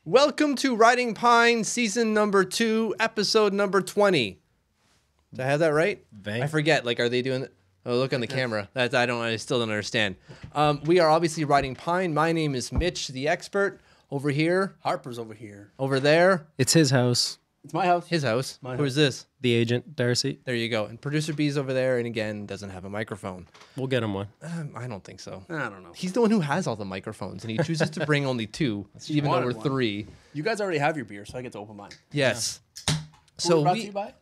Welcome to Riding Pine, season number 2, episode number 20. Did I have that right? I forget. Like, are they doing it? Oh, look on the camera. I still don't understand. We are obviously Riding Pine. My name is Mitch, the expert. Over here. Harper's over here. Over there. It's his house. It's my house. His house. My Who's house. this? The agent, Darcy. There you go. And producer B's over there, and again, doesn't have a microphone. We'll get him one. I don't think so. I don't know. He's the one who has all the microphones, and he chooses to bring only 2, even though we're wanted one. 3. You guys already have your beer, so I get to open mine. Yes. So brought to you by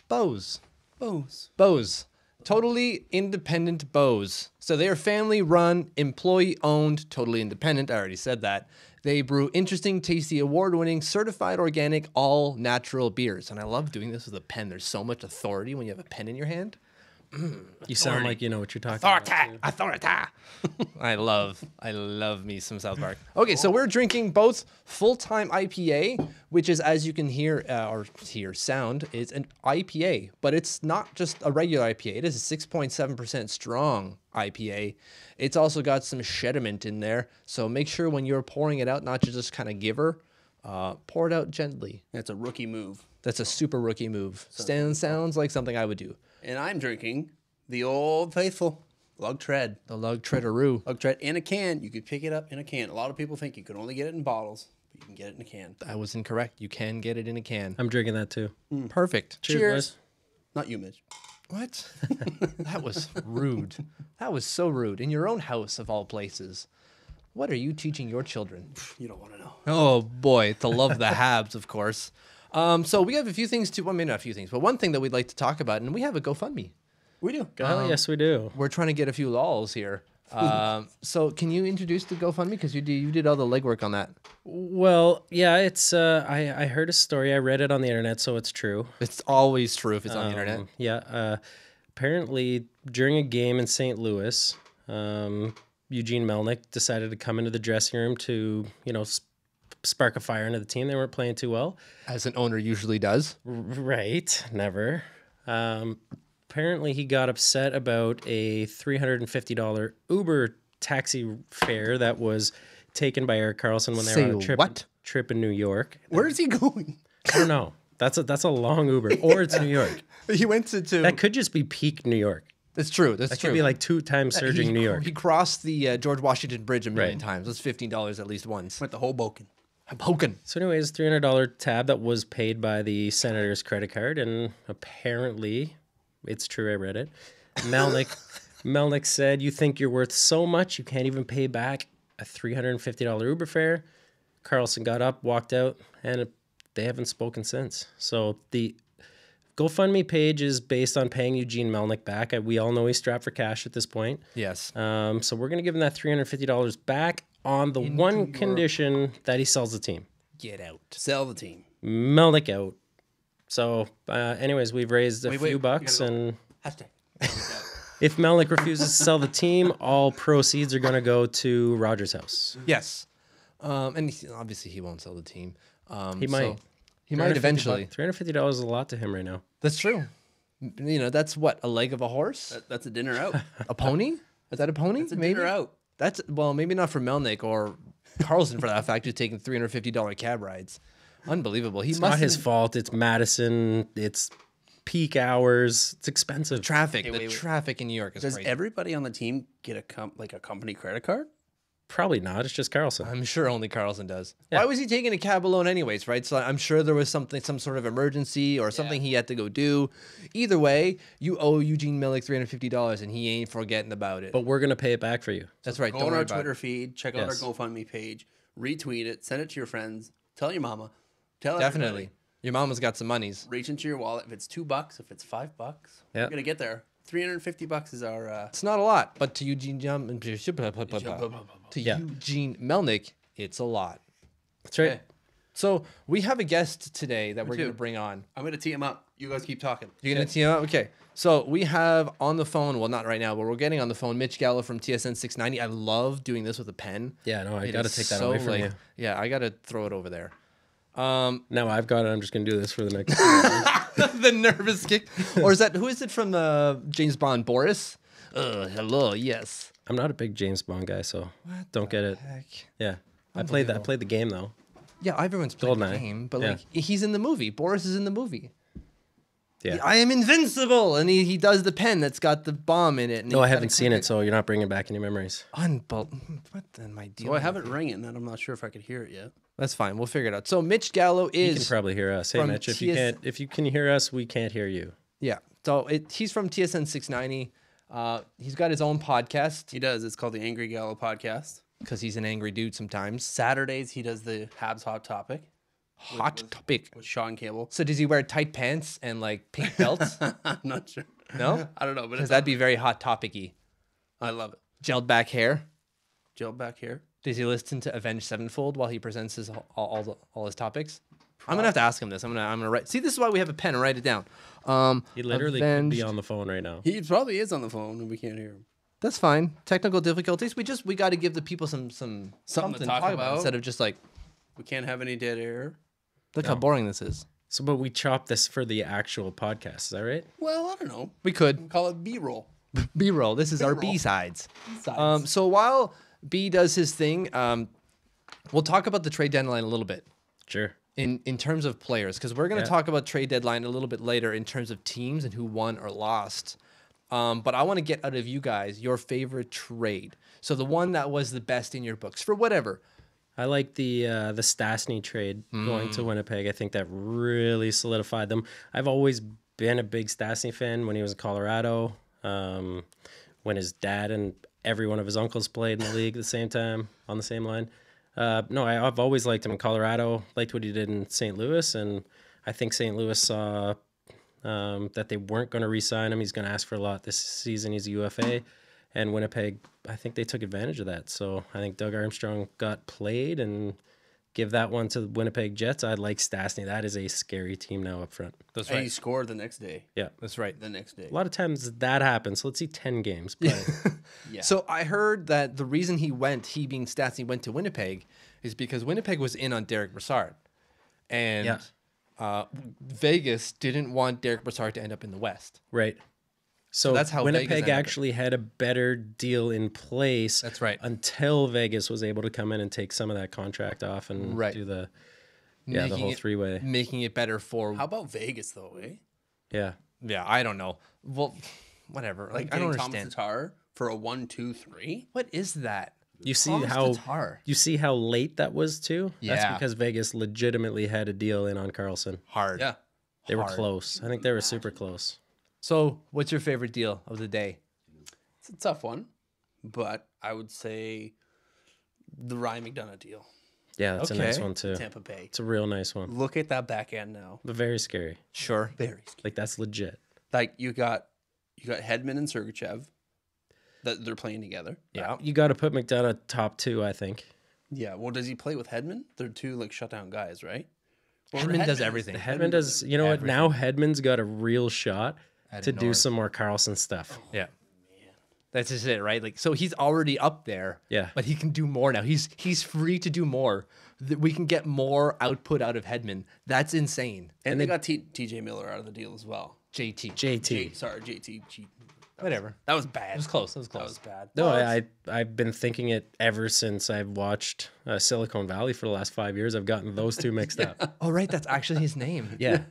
Bose. Bose. Bose. Totally independent Bose. So they are family run, employee owned, totally independent. I already said that. They brew interesting, tasty, award winning, certified organic, all natural beers. And I love doing this with a pen. There's so much authority when you have a pen in your hand. You sound like you know what you're talking about. Authority. I love me some South Park. Okay, so we're drinking both full-time IPA, which is, as you can hear sound, is an IPA, but it's not just a regular IPA. It is a 6.7% strong IPA. It's also got some sediment in there, so make sure when you're pouring it out, not to just kind of give her, pour it out gently. That's a rookie move. That's a super rookie move. Sounds like something I would do. And I'm drinking the Old Faithful Lug Tread. The Lug Treaderoo. Lug Tread in a can. You could pick it up in a can. A lot of people think you could only get it in bottles, but you can get it in a can. I was incorrect. You can get it in a can. I'm drinking that too. Perfect. Cheers. Not you, Mitch. What? That was rude. That was so rude. In your own house, of all places. What are you teaching your children? You don't want to know. Oh, boy. To love the Habs, of course. So we have a few things to, well, maybe not a few things, but one thing that we'd like to talk about, and we have a GoFundMe. We do. Yes, we do. We're trying to get a few lols here. So can you introduce the GoFundMe? Because you did all the legwork on that. Well, yeah, it's. I heard a story. I read it on the internet, so it's true. It's always true if it's on the internet. Yeah. Apparently, during a game in St. Louis, Eugene Melnyk decided to come into the dressing room to, spark a fire into the team. They weren't playing too well. As an owner usually does. Right. Never. Apparently, he got upset about a $350 Uber taxi fare that was taken by Erik Karlsson when they were on a trip in New York. Where is he going? I don't know. That's a long Uber, or it's New York. He went to That could just be peak New York. That's true. That Could be like 2 times surging New York. He crossed the George Washington Bridge a million times. That's $15 at least once. Went to Hoboken. Hoboken. So, anyways, $300 tab that was paid by the Senator's credit card, and apparently, it's true. I read it. Melnyk said, "You think you're worth so much, you can't even pay back a $350 Uber fare." Karlsson got up, walked out, and they haven't spoken since. So the GoFundMe page is based on paying Eugene Melnyk back. We all know he's strapped for cash at this point. Yes. So we're going to give him that $350 back on the one condition that he sells the team. Get out. Sell the team. Melnyk out. So, anyways, we've raised a few bucks, and Hashtag. if Melnyk refuses to sell the team, all proceeds are going to go to Roger's house. Yes. And obviously he won't sell the team. He might. He might eventually. $350 is a lot to him right now. That's true. That's what, a leg of a horse? That's a dinner out. A pony? Is that a pony? It's a dinner out. That's, well, maybe not for Melnyk or Karlsson for that fact, who's taking $350 cab rides. Unbelievable. It's not his fault. It's Madison. It's peak hours. It's expensive. Traffic. Traffic in New York is Does crazy. everybody on the team get a company credit card? Probably not. It's just Karlsson. I'm sure only Karlsson does. Yeah. Why was he taking a cab alone anyways, right? So I'm sure there was some sort of emergency or something he had to go do. Either way, you owe Eugene Melnyk $350 and he ain't forgetting about it. But we're going to pay it back for you. That's right. Go Don't on worry our about Twitter it. feed. Check out Yes. our GoFundMe page. Retweet it. Send it to your friends. Tell your mama. Tell Definitely. everybody. Your mama's got some monies. Reach into your wallet. If it's $2, if it's $5, Yeah. we're gonna get there. $350 is our. It's not a lot, but to Eugene Melnyk, it's a lot. That's right. Okay. So we have a guest today that we're too. going to bring on. I'm gonna tee him up. You guys keep talking. You're going to tee him up? Okay. So we have on the phone, well, not right now, but we're getting on the phone Mitch Gallo from TSN 690. I love doing this with a pen. Yeah, no, I It got to is take that so, away from like, you. Yeah, I got to throw it over there. Now I've got it. I'm just going to do this for the next. The nervous kick. Or is that, who is it from James Bond? Boris? Hello, yes. I'm not a big James Bond guy, so don't get it. Heck. Yeah, I played the game though. Yeah, everyone's played the GoldenEye. game, but Yeah. like he's in the movie. Boris is in the movie. Yeah. I am invincible, and he does the pen that's got the bomb in it. And No, I haven't seen it, so you're not bringing back any memories. What am I dealing? So I have with? it ringing, and I'm not sure if I could hear it yet. That's fine. We'll figure it out. So Mitch Gallo You can is probably hear us. Hey, from Mitch, if TS you can hear us, we can't hear you. yeah. So he's from TSN 690. He's got his own podcast He does. It's called the Angry Gallo Podcast. because he's an angry dude sometimes. Saturdays he does the Habs Hot Topic Hot topic. with Sean Cable. So does he wear tight pants and like pink belts? I'm not sure. No, I don't know, but because it's that'd be very hot topic-y. I love it. Gelled back hair. Gel back here. Does he listen to Avenged Sevenfold while he presents his all his topics? I'm gonna have to ask him this. I'm gonna write. See, this is why we have a pen and write it down. He literally could be Avenged- on the phone right now. He probably is on the phone and we can't hear him. That's fine. Technical difficulties. We got to give the people something to talk about. instead of just like We can't have any dead air. look how boring this is. So, but we chopped this for the actual podcast. Is that right? Well, I don't know. We could Call it B-roll. B-roll. This is our B-roll. B-sides. Sides. So while B does his thing, we'll talk about the trade deadline a little bit. Sure. In terms of players, because we're going to Yeah. talk about trade deadline a little bit later in terms of teams and who won or lost. But I want to get out of you guys your favorite trade. So the one that was the best in your books for whatever. I like the Stastny trade going to Winnipeg. I think that really solidified them. I've always been a big Stastny fan when he was in Colorado, when his dad and every one of his uncles played in the league at the same time on the same line. No, I've always liked him in Colorado, liked what he did in St. Louis, and I think St. Louis saw that they weren't going to re-sign him. He's going to ask for a lot this season. He's a UFA. And Winnipeg, I think they took advantage of that. So I think Doug Armstrong got played, and give that one to the Winnipeg Jets. I like Stastny. That is a scary team now up front. That's And he scored the next day. Yeah. That's right. The next day. A lot of times that happens. So let's see 10 games. But Yeah. So I heard that the reason he being Stastny, went to Winnipeg is because Winnipeg was in on Derek Brassard. And Yeah. Vegas didn't want Derek Brassard to end up in the West. right. So that's how Vegas Winnipeg ended up. actually had a better deal in place. That's right. Until Vegas was able to come in and take some of that contract off and Right. do the Making whole it- three-way. Making it better for How about Vegas though, eh? Yeah. yeah, I don't know. Well, whatever. Like I don't Getting understand. Thomas Tatar for a 1-2-3. What is that? You see Thomas how Tatar. you see how late that was too? That's Yeah. because Vegas legitimately had a deal in on Carlson. Hard. Yeah. They were Hard. close. I think they were super close. So, what's your favorite deal of the day? It's a tough one, but I would say the Ryan McDonough deal. Yeah, that's a nice Okay. one too. Tampa Bay. It's a real nice one, Look at that back end now. but very scary. Sure. Very scary. Like that's legit. Like you got Hedman and Sergachev that they're playing together. Yeah. You got to put McDonough top two, I think. Yeah. Well, does he play with Hedman? They're two like shutdown guys, right? Well, Hedman does is- everything. Hedman does. You know what? Now Hedman's got a real shot to do north. some more Carlson stuff. Yeah. That's just it, right? Like, so he's already up there. Yeah. But he can do more now. He's free to do more. We can get more output out of Hedman. That's insane. And they got TJ Miller out of the deal as well. JT. JT. JT. Whatever. That was bad. It was close. It was That close. was bad. No, I've been thinking it ever since I've watched Silicon Valley for the last 5 years. I've gotten those two mixed up. Oh, right. That's actually his name. Yeah.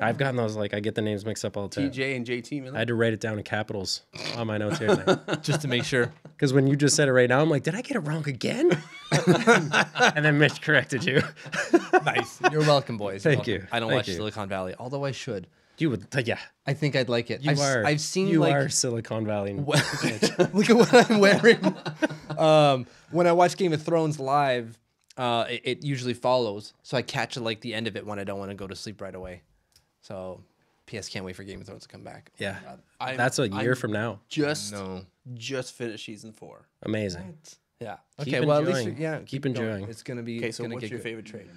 I've gotten those, like, I get the names mixed up all the time. TJ and JT Miller. I had to write it down in capitals on my notes here. Just to make sure. Because when you just said it right now, I'm like, did I get it wrong again? And then Mitch corrected you. Nice. You're welcome, boys. You're Thank welcome. you. I don't Thank watch you. Silicon Valley, although I should. You would, yeah. I think I'd like it. You are. I've seen you like are Silicon Valley. look at what I'm wearing. When I watch Game of Thrones live, it usually follows, so I catch like the end of it when I don't want to go to sleep right away. So, PS can't wait for Game of Thrones to come back. Yeah. I'm- That's a year I'm from now. just No. finished season 4. Amazing. Yeah. Okay, Keep well at enjoying. least yeah, Keep going. enjoying. It's gonna be. Okay, it's so gonna what's get your good. favorite trade?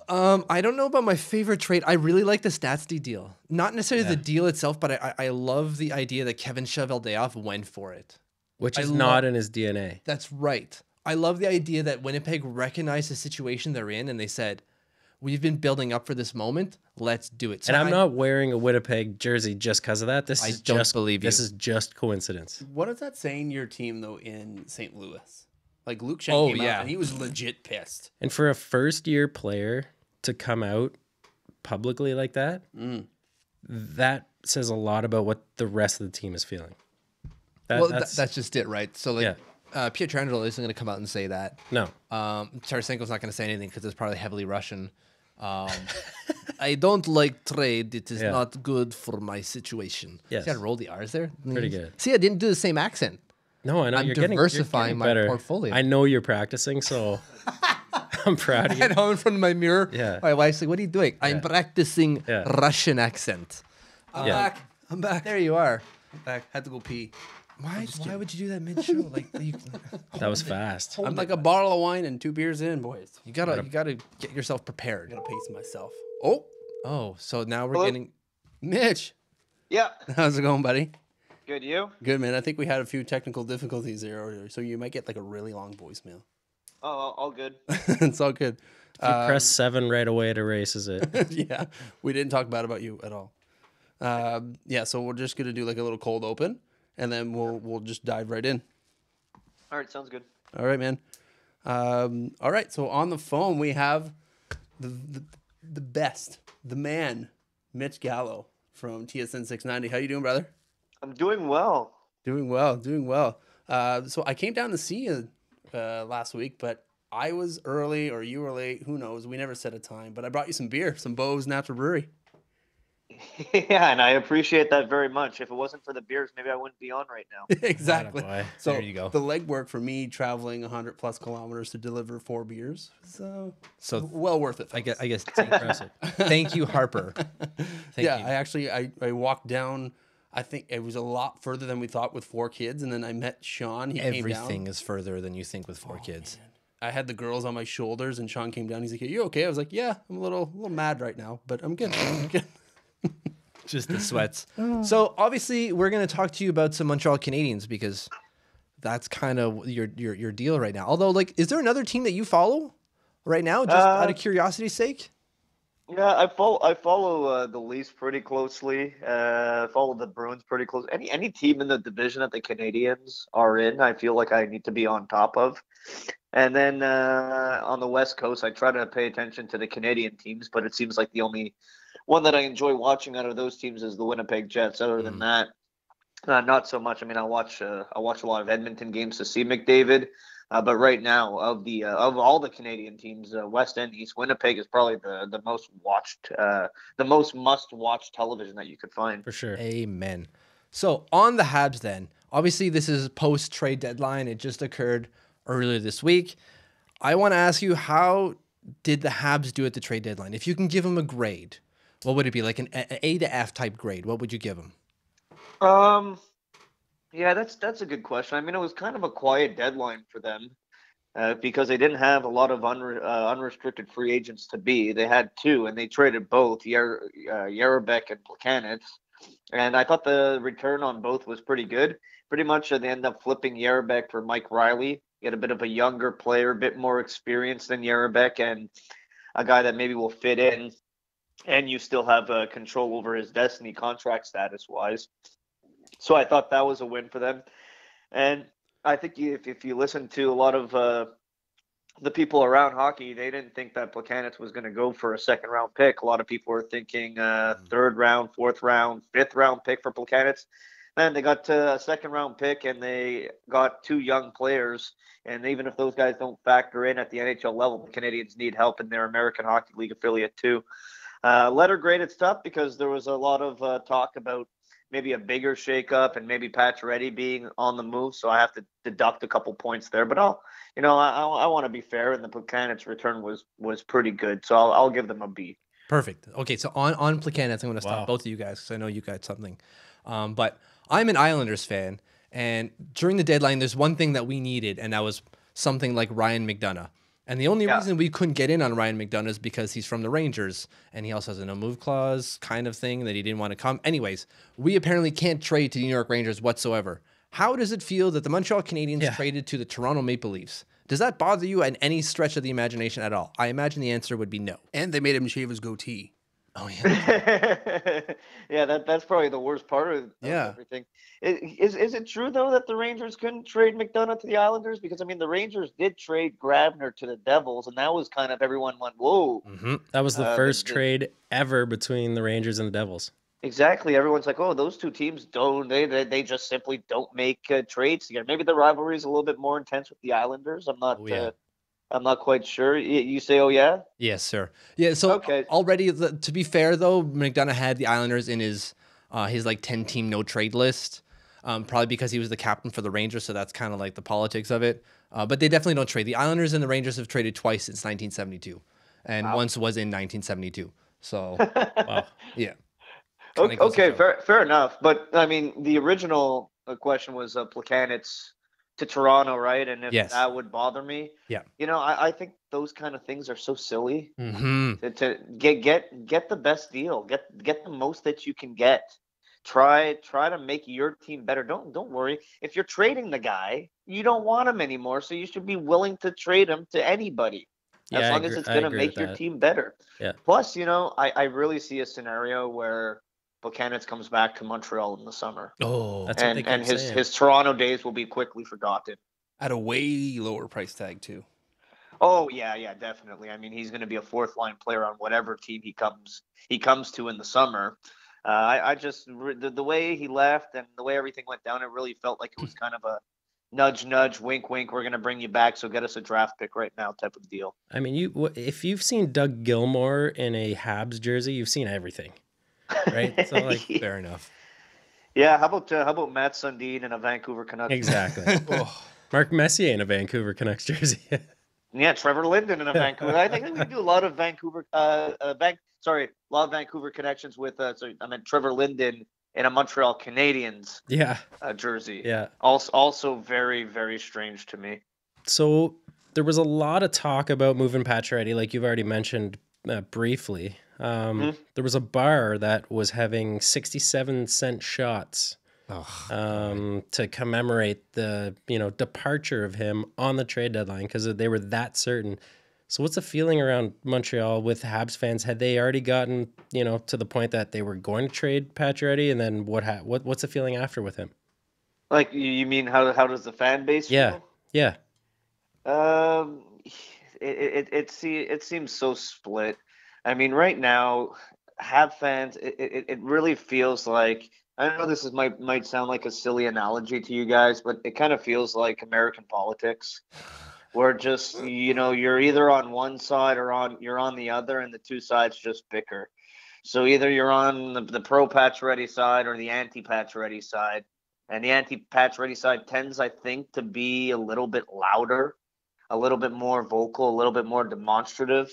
I don't know about my favorite trade. I really like the Statsty deal. Not necessarily the deal itself, but I love the idea that Kevin Cheveldayoff went for it. Which I is love- not in his DNA. That's right. I love the idea that Winnipeg recognized the situation they're in and they said, we've been building up for this moment. Let's do it. So And I'm not wearing a Winnipeg jersey just because of that. This I is don't just believe This you. is just coincidence. What does that say in your team though in St. Louis? Like Luke Shank Oh, came yeah. out and he was legit pissed. And for a first-year player to come out publicly like that, that says a lot about what the rest of the team is feeling. That's just it, right? So like, Yeah. Pietrangelo isn't going to come out and say that. No. Tarasenko's not going to say anything because it's probably heavily Russian. I don't like trade. It is Yeah. not good for my situation. Yes. See how I rolled the R's there? Pretty good. See, I didn't do the same accent. No, I know I'm you're getting diversifying my better. portfolio. I know you're practicing, so I'm proud of you. At home in front of my mirror, Yeah. my wife's like, "What are you doing?" I'm practicing Yeah. Russian accent. I'm Yeah. back. I'm back. There you are. I'm back. Had to go pee. Why would you do that mid show? Like you, That was fast. I'm like a bottle of wine and 2 beers in, boys. you gotta get yourself prepared. Gotta pace myself. Oh, Oh, so now we're Hello? getting. Mitch. Yeah. How's it going, buddy? Good, you? Good, man. I think we had a few technical difficulties there earlier, so you might get like a really long voicemail. Oh, all good. It's all good. If you press 7 right away, it erases it. Yeah, we didn't talk bad about you at all. Yeah, so we're just gonna do like a little cold open, and then we'll just dive right in. All right, sounds good. All right, man. All right, so on the phone we have the best, the man, Mitch Gallo from TSN 690. How you doing, brother? I'm doing well. Doing well, doing well. So I came down to see you last week, but I was early or you were late. Who knows? We never set a time, but I brought you some beer, some Bo's Natural Brewery. Yeah, and I appreciate that very much. If it wasn't for the beers, maybe I wouldn't be on right now. Exactly. Attaboy. So There you go. the legwork for me traveling 100 plus kilometers to deliver 4 beers, so well worth it. I guess. Impressive. Thank you, Harper. Thank Yeah, you. I actually I walked down. I think it was a lot further than we thought with 4 kids, and then I met Sean. He came Everything down. is further than you think with 4 kids. I had the girls on my shoulders, and Sean came down. He's like, "Are you okay?" I was like, "Yeah, I'm a little mad right now, but I'm good." I'm good. Just the sweats. So obviously, we're going to talk to you about some Montreal Canadiens because that's kind of your deal right now. Although, like, is there another team that you follow right now, just out of curiosity's sake? Yeah, I follow the Leafs pretty closely. Follow the Bruins pretty close. Any team in the division that the Canadians are in, I feel like I need to be on top of. And then on the West Coast, I try to pay attention to the Canadian teams, but it seems like the only one that I enjoy watching out of those teams is the Winnipeg Jets. Other than that, not so much. I mean, I watch a lot of Edmonton games to see McDavid. But right now, of all the Canadian teams, West and East, Winnipeg is probably the most watched, the most must-watch television that you could find. For sure. Amen. So on the Habs then, obviously this is post-trade deadline. It just occurred earlier this week. I want to ask you, how did the Habs do at the trade deadline? If you can give them a grade, what would it be? Like an A to F type grade, what would you give them? Yeah, that's a good question. I mean, it was kind of a quiet deadline for them because they didn't have a lot of unrestricted free agents to be. They had 2, and they traded both, Yarabek and Plekanec. And I thought the return on both was pretty good. Pretty much they ended up flipping Yarabek for Mike Riley. Get a bit of a younger player, a bit more experienced than Yarabek, and a guy that maybe will fit in. And you still have control over his destiny contract status-wise. So I thought that was a win for them. And I think if you listen to a lot of the people around hockey, they didn't think that Plekanec was going to go for a second-round pick. A lot of people were thinking 3rd round, 4th round, 5th round pick for Plekanec. And they got a second-round pick, and they got 2 young players. And even if those guys don't factor in at the NHL level, the Canadians need help in their American Hockey League affiliate too. Letter graded stuff because there was a lot of talk about maybe a bigger shakeup and maybe Pacioretty being on the move. So I have to deduct a couple points there. But I want to be fair, and the Plekanec return was pretty good. So I'll give them a B. Perfect. Okay, so on Plekanec, I'm going to stop both of you guys because I know you got something. But I'm an Islanders fan, and during the deadline, there's one thing that we needed, and that was something like Ryan McDonough. And the only reason we couldn't get in on Ryan McDonough is because he's from the Rangers, and he also has a no-move clause kind of thing that he didn't want to come. Anyways, we apparently can't trade to the New York Rangers whatsoever. How does it feel that the Montreal Canadiens traded to the Toronto Maple Leafs? Does that bother you at any stretch of the imagination at all? I imagine the answer would be no. And they made him shave his goatee. Oh yeah. Yeah, that's probably the worst part of Yeah. everything. Is it true though that the Rangers couldn't trade McDonough to the Islanders? Because I mean, the Rangers did trade Grabner to the Devils, and that was kind of everyone went, "Whoa!" Mm-hmm. That was the Uh, first the, trade ever between the Rangers and the Devils. Exactly. Everyone's like, "Oh, those two teams don't. They just simply don't make trades together." Maybe the rivalry is a little bit more intense with the Islanders. Oh yeah. I'm not quite sure. You say, "Oh yeah." Yes, sir. Yeah. So Okay. already, to be fair though, McDonough had the Islanders in his like 10-team no trade list. Probably because he was the captain for the Rangers, so that's kind of like the politics of it. But they definitely don't trade. The Islanders and the Rangers have traded twice since 1972, and once was in 1972. So Wow. yeah. Kinda goes to Okay, show. fair enough. But I mean, the original question was Placanitz to Toronto, right? And if Yes. that would bother me, Yeah. I think those kind of things are so silly. Mm-hmm. To get the best deal, get the most that you can get. Try to make your team better. Don't worry. If you're trading the guy, you don't want him anymore, so you should be willing to trade him to anybody. Yeah, As I long as agree- it's I going to agree make with your that. team better. Yeah. Plus, I really see a scenario where Buchanan's comes back to Montreal in the summer, Oh, That's what they and kept saying. his Toronto days will be quickly forgotten. At a way lower price tag too. Oh yeah, definitely. I mean, he's going to be a fourth line player on whatever team he comes to in the summer. I just the way he left and the way everything went down, it really felt like it was kind of a nudge, nudge, wink, wink. We're going to bring you back, so get us a draft pick right now, type of deal. I mean, if you've seen Doug Gilmour in a Habs jersey, you've seen everything, right? So like, fair enough. Yeah, how about Matt Sundin in a Vancouver Canucks? exactly. Oh, Mark Messier in a Vancouver Canucks jersey. Yeah, Trevor Linden in a Vancouver. I think we do a lot of a lot of Vancouver connections with. I meant Trevor Linden in a Montreal Canadiens yeah, jersey. yeah. Also very very strange to me. So there was a lot of talk about moving Pacioretty, like you've already mentioned briefly. There was a bar that was having 67-cent shots to commemorate the departure of him on the trade deadline because they were that certain. So what's the feeling around Montreal with Habs fans? Had they already gotten to the point that they were going to trade Pacioretty, and then what's the feeling after with him? Like you mean how does the fan base Yeah, yeah. feel? It seems so split. I mean, right now, Hab fans, it really feels like, I know this might sound like a silly analogy to you guys, but it kind of feels like American politics, where just you're either on one side or you're on the other, and the two sides just bicker. So either you're on the pro Pacioretty side or the anti Pacioretty side, and the anti Pacioretty side tends, I think, to be a little bit louder, a little bit more vocal, a little bit more demonstrative.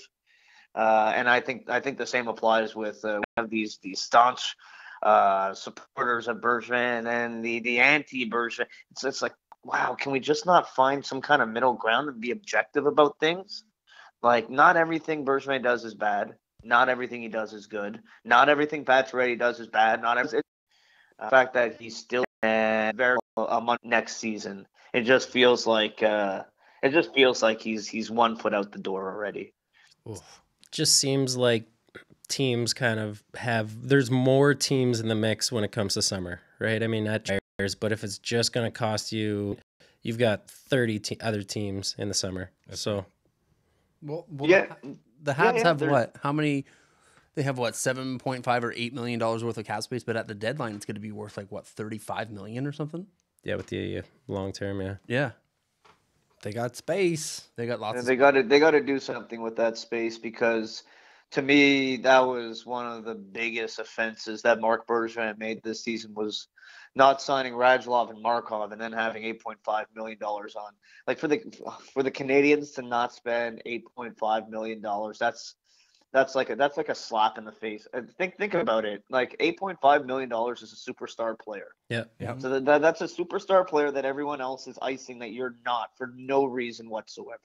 And I think the same applies with we have these staunch supporters of Bergevin and the anti Bergevin. It's like, wow, can we just not find some kind of middle ground and be objective about things? Like, not everything Bergevin does is bad. Not everything he does is good. Not everything Pacioretty does is bad. Not everything. The fact that he's still very a month next season, it just feels like he's 1 foot out the door already. Just seems like teams kind of there's more teams in the mix when it comes to summer, right? I mean, not players, but if it's just going to cost you've got 30 other teams in the summer. So, well, Yeah. The Habs yeah, have they're- what? How many? They have what, $7.5 or $8 million worth of cap space, but at the deadline, it's going to be worth like what, $35 million or something? yeah, with the long term, yeah. Yeah, They got space. they got lots. And Of they got to do something with that space, because to me that was one of the biggest offenses that Marc Bergevin made this season, was not signing Radulov and Markov and then having $8.5 million on. Like, for the Canadians to not spend $8.5 million, that's like a slap in the face. And think about it. Like, $8.5 million is a superstar player. Yeah. Yeah. So that's a superstar player that everyone else is icing that you're not, for no reason whatsoever.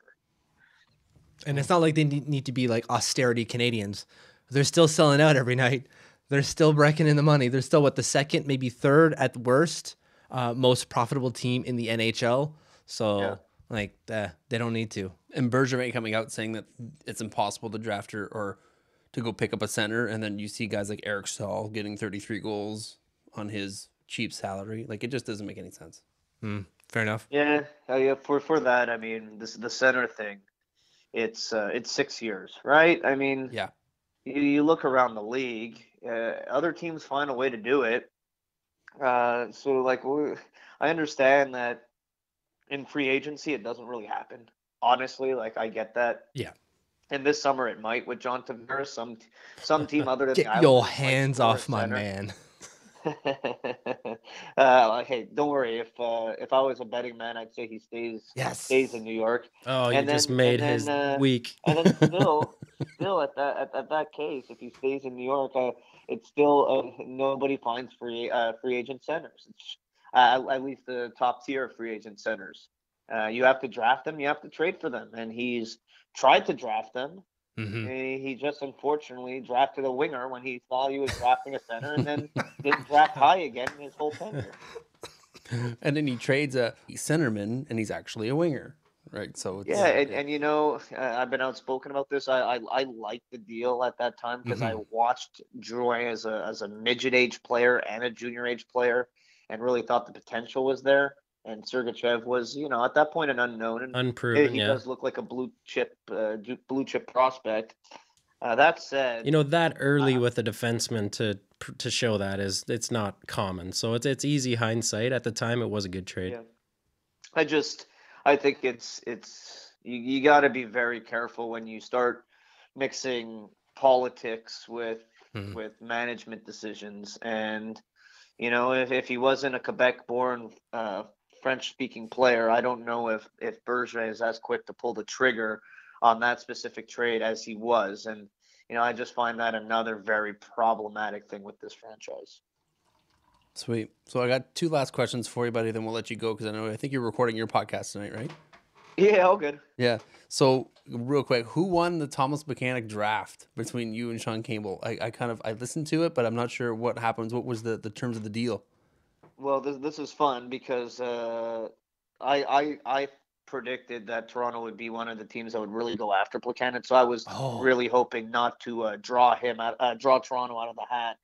And it's not like they need to be like austerity Canadians. They're still selling out every night. They're still breaking in the money. They're still the second, maybe third at worst, most profitable team in the NHL. So they don't need to. And Bergevin coming out saying that it's impossible to draft or to go pick up a center, and then you see guys like Eric Stahl getting 33 goals on his cheap salary. Like, it just doesn't make any sense. Fair enough. Yeah, yeah. For that, I mean, this the center thing. It's 6 years, right? I mean, Yeah. you look around the league, other teams find a way to do it. So like, I understand that in free agency it doesn't really happen. Honestly, like I get that. Yeah. And this summer it might with John Tavares. Some team other than the Get Islanders your might hands score a off my center. man. Hey, don't worry. If I was a betting man, I'd say he stays in New York. Oh, you And just then- made and his then, week. And then still at that case, if he stays in New York, it's still nobody finds free agent centers. It's, at least the top tier of free agent centers. You have to draft them, you have to trade for them, and he's tried to draft them. Hmm. He just unfortunately drafted a winger when he thought he was drafting a center, and then didn't draft high again in his whole tenure. And then he trades a centerman, and he's actually a winger, right? So it's, Yeah, and you know, I've been outspoken about this. I liked the deal at that time because I watched Drouin as a midget age player and a junior age player, and really thought the potential was there. And Sergachev was, you know, at that point an unknown, and Unproven, he yeah. does look like a blue chip prospect. That said, You know, that early with a defenseman to show that it's not common. So it's easy hindsight. At the time, it was a good trade. yeah, I think it's you got to be very careful when you start mixing politics with management decisions. And you know, if he wasn't a Quebec-born French-speaking player, I don't know if Bergevin is as quick to pull the trigger on that specific trade as he was. And you know, I just find that another very problematic thing with this franchise. Sweet. So I got two last questions for you, buddy. Then we'll let you go because I think you're recording your podcast tonight, right? Yeah, all good. Yeah. So real quick, who won the Thomas Mechanic draft between you and Sean Campbell? I listened to it, but I'm not sure what happens. What was the terms of the deal? Well, this is fun because I predicted that Toronto would be one of the teams that would really go after Plekanec. So I was really hoping not to draw Toronto out of the hat.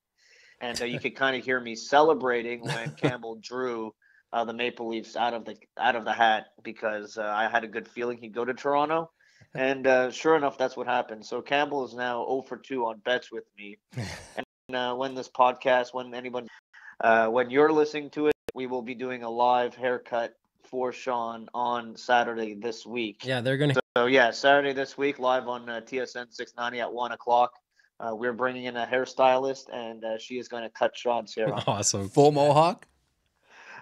And you could kind of hear me celebrating when Campbell drew the Maple Leafs out of the hat because I had a good feeling he'd go to Toronto. And sure enough, that's what happened. So Campbell is now 0 for 2 on bets with me. And when this podcast, when you're listening to it, we will be doing a live haircut for Sean on Saturday this week. Yeah, they're gonna. So yeah, Saturday this week, live on TSN 690 at 1:00. We're bringing in a hairstylist, and she is going to cut Sean's hair off. Awesome. Full mohawk?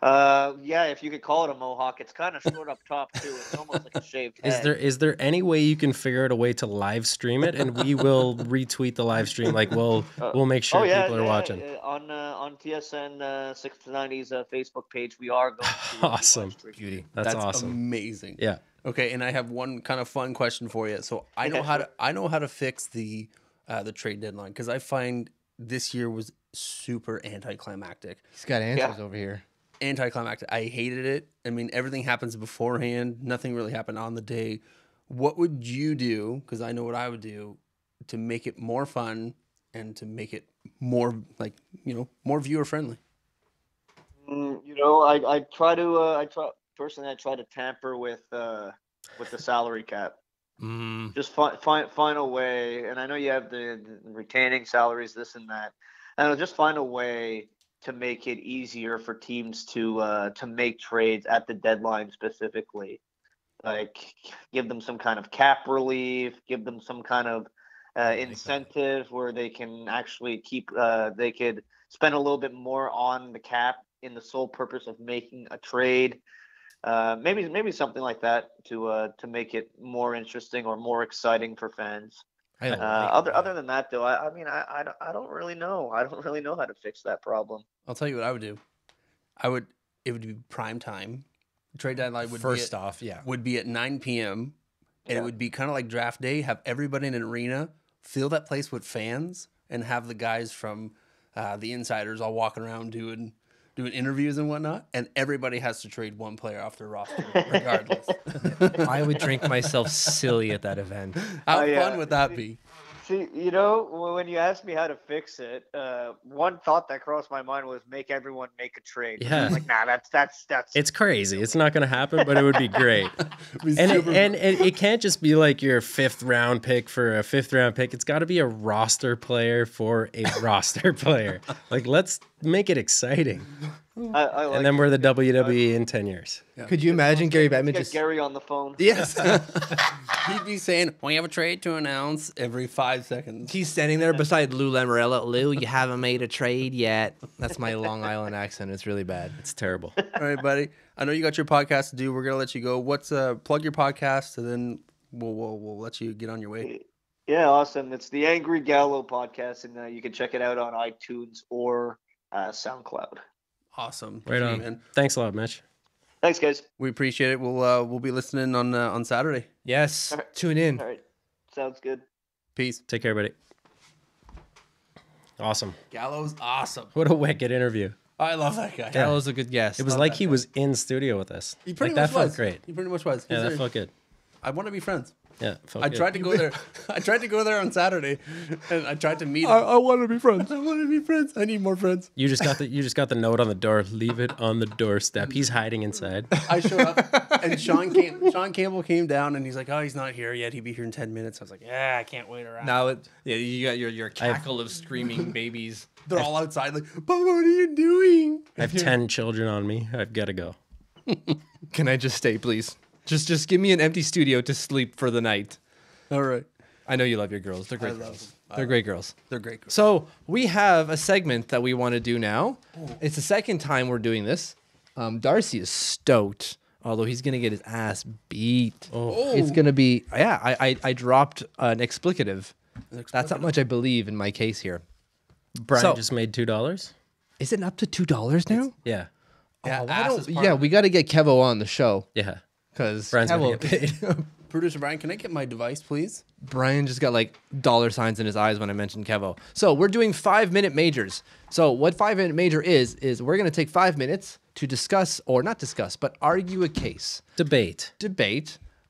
Yeah, if you could call it a mohawk. It's kind of short up top too. It's almost like a shaved head. Is there any way you can figure out a way to live stream it, and we will retweet the live stream? Like we'll make sure people are watching. On TSN 690's Facebook page. We are going to Awesome. live stream. Beauty. That's awesome. Amazing. Yeah. Okay, and I have one kind of fun question for you. So I know how to fix the trade deadline because I find this year was super anticlimactic. He's got answers over here. Anticlimactic. I hated it. I mean, everything happens beforehand. Nothing really happened on the day. What would you do? Because I know what I would do to make it more fun and to make it more more viewer friendly. You know, I try to tamper with the salary cap. Just find a way, and I know you have the retaining salaries, this and that, and I'll just find a way to make it easier for teams to make trades at the deadline specifically. Like give them some kind of cap relief, give them some kind of incentive where they can actually they could spend a little bit more on the cap in the sole purpose of making a trade. Maybe something like that to make it more interesting or more exciting for fans. Other than that, though, I mean, I don't really know. I don't really know how to fix that problem. I'll tell you what I would do. It would be prime time. Trade deadline would be at 9 p.m. and it would be kind of like draft day. Have everybody in an arena, fill that place with fans, and have the guys from the insiders all walking around doing interviews and whatnot, and everybody has to trade one player off their roster, regardless. I would drink myself silly at that event. How fun would that be? See, you know, when you asked me how to fix it, one thought that crossed my mind was make everyone make a trade. Yeah. Like, nah, that's. It's crazy. It's not going to happen, but it would be great. And it can't just be like your 5th round pick for a 5th round pick. It's got to be a roster player for a roster player. Like, let's make it exciting. I like and then we're the WWE in 10 years. Yeah. Could you imagine Gary Bettman get just Gary on the phone? Yes. He'd be saying, "We have a trade to announce" every 5 seconds. He's standing there beside Lou Lamoriello. Lou, you haven't made a trade yet. That's my Long Island accent. It's really bad. It's terrible. All right, buddy. I know you got your podcast to do. We're gonna let you go. What's plug your podcast, and then we'll let you get on your way. Yeah, awesome. It's the Angry Gallo podcast, and you can check it out on iTunes or SoundCloud. Awesome. Right on. Man. Thanks a lot, Mitch. Thanks, guys. We appreciate it. We'll be listening on Saturday. Yes. Right. Tune in. All right. Sounds good. Peace. Take care, buddy. Awesome. Gallo's awesome. What a wicked interview. I love that guy. Gallo's a good guest. It was like he was in studio with us. He pretty like, much that felt was. great. He pretty much was. Yeah, that felt good. I want to be friends. Yeah, I tried to go there. I tried to go there on Saturday, and I tried to meet him. I want to be friends. I want to be friends. I need more friends. You just got the note on the door. Leave it on the doorstep. He's hiding inside. I showed up, and Sean Campbell came down, and he's like, "Oh, he's not here yet. He'll be here in 10 minutes." I was like, "Yeah, I can't wait around." Now, you got your cackle of screaming babies. They're all outside, like, "But what are you doing?" I have 10 children on me. I've got to go. Can I just stay, please? Just give me an empty studio to sleep for the night. All right. I know you love your girls. They're great girls. They're great girls. They're great girls. So we have a segment that we want to do now. It's the second time we're doing this. Darcy is stoked, although he's going to get his ass beat. Oh. It's going to be, I dropped an explicative. That's how much I believe in my case here. Brian just made $2. Is it up to $2 now? Yeah. Yeah, we got to get Kevo on the show. Yeah. Because Brian's gonna get paid. Producer Brian, can I get my device, please? Brian just got like $signs in his eyes when I mentioned Kevo. So we're doing 5-minute majors. So what 5-minute major is we're going to take 5 minutes to discuss, or not discuss, but argue a case. Debate.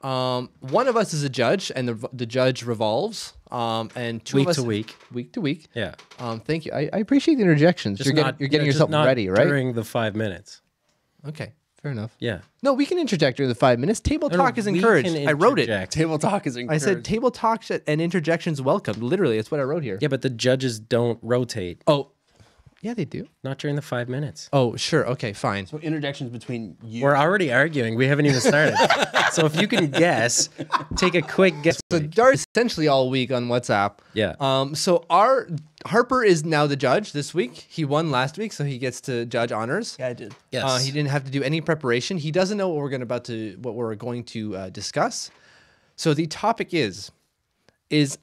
One of us is a judge, and the judge revolves. And two week of us to week. Week to week. Yeah. Thank you. I appreciate the interjections. You're getting yourself ready, right? During the 5 minutes. Okay. Fair enough. Yeah. No, we can interject during the 5 minutes. Table talk is encouraged. I wrote it. Table talk is encouraged. I said table talk and interjections welcome. Literally, that's what I wrote here. Yeah, but the judges don't rotate. Oh, yeah, they do. Not during the 5 minutes. Oh, sure. Okay, fine. So interjections between you. We're already arguing. We haven't even started. So if you can guess, take a quick guess. So Dar's essentially all week on WhatsApp. Yeah. So our Harper is now the judge this week. He won last week, so he gets to judge honors. Yeah, I did. Yes. He didn't have to do any preparation. He doesn't know what we're going to discuss. So the topic is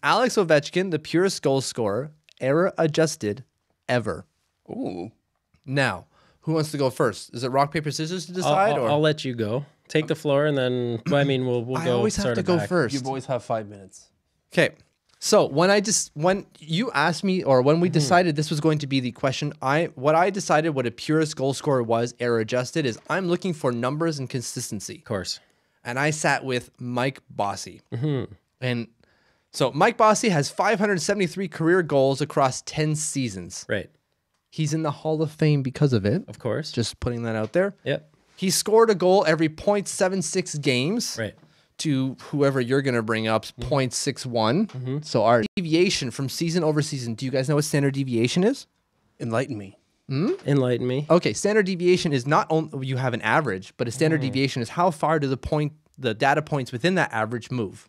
Alex Ovechkin the purest goal scorer, era adjusted, ever? Ooh. Now, who wants to go first? Is it rock, paper, scissors to decide? I'll let you go. Take the floor, and then we'll go. I always have to go first. You boys have 5 minutes. Okay. So when you asked me, or when we decided this was going to be the question, what I decided what a purest goal scorer was, error adjusted, is I'm looking for numbers and consistency. Of course. And I sat with Mike Bossy. And so Mike Bossy has 573 career goals across 10 seasons. Right. He's in the Hall of Fame because of it. Of course. Just putting that out there. Yep. He scored a goal every 0.76 games. Right. To whoever you're going to bring up, 0.61. So our deviation from season over season, do you guys know what standard deviation is? Enlighten me. Enlighten me. Okay, standard deviation is not only you have an average, but a standard deviation is how far do the data points within that average move.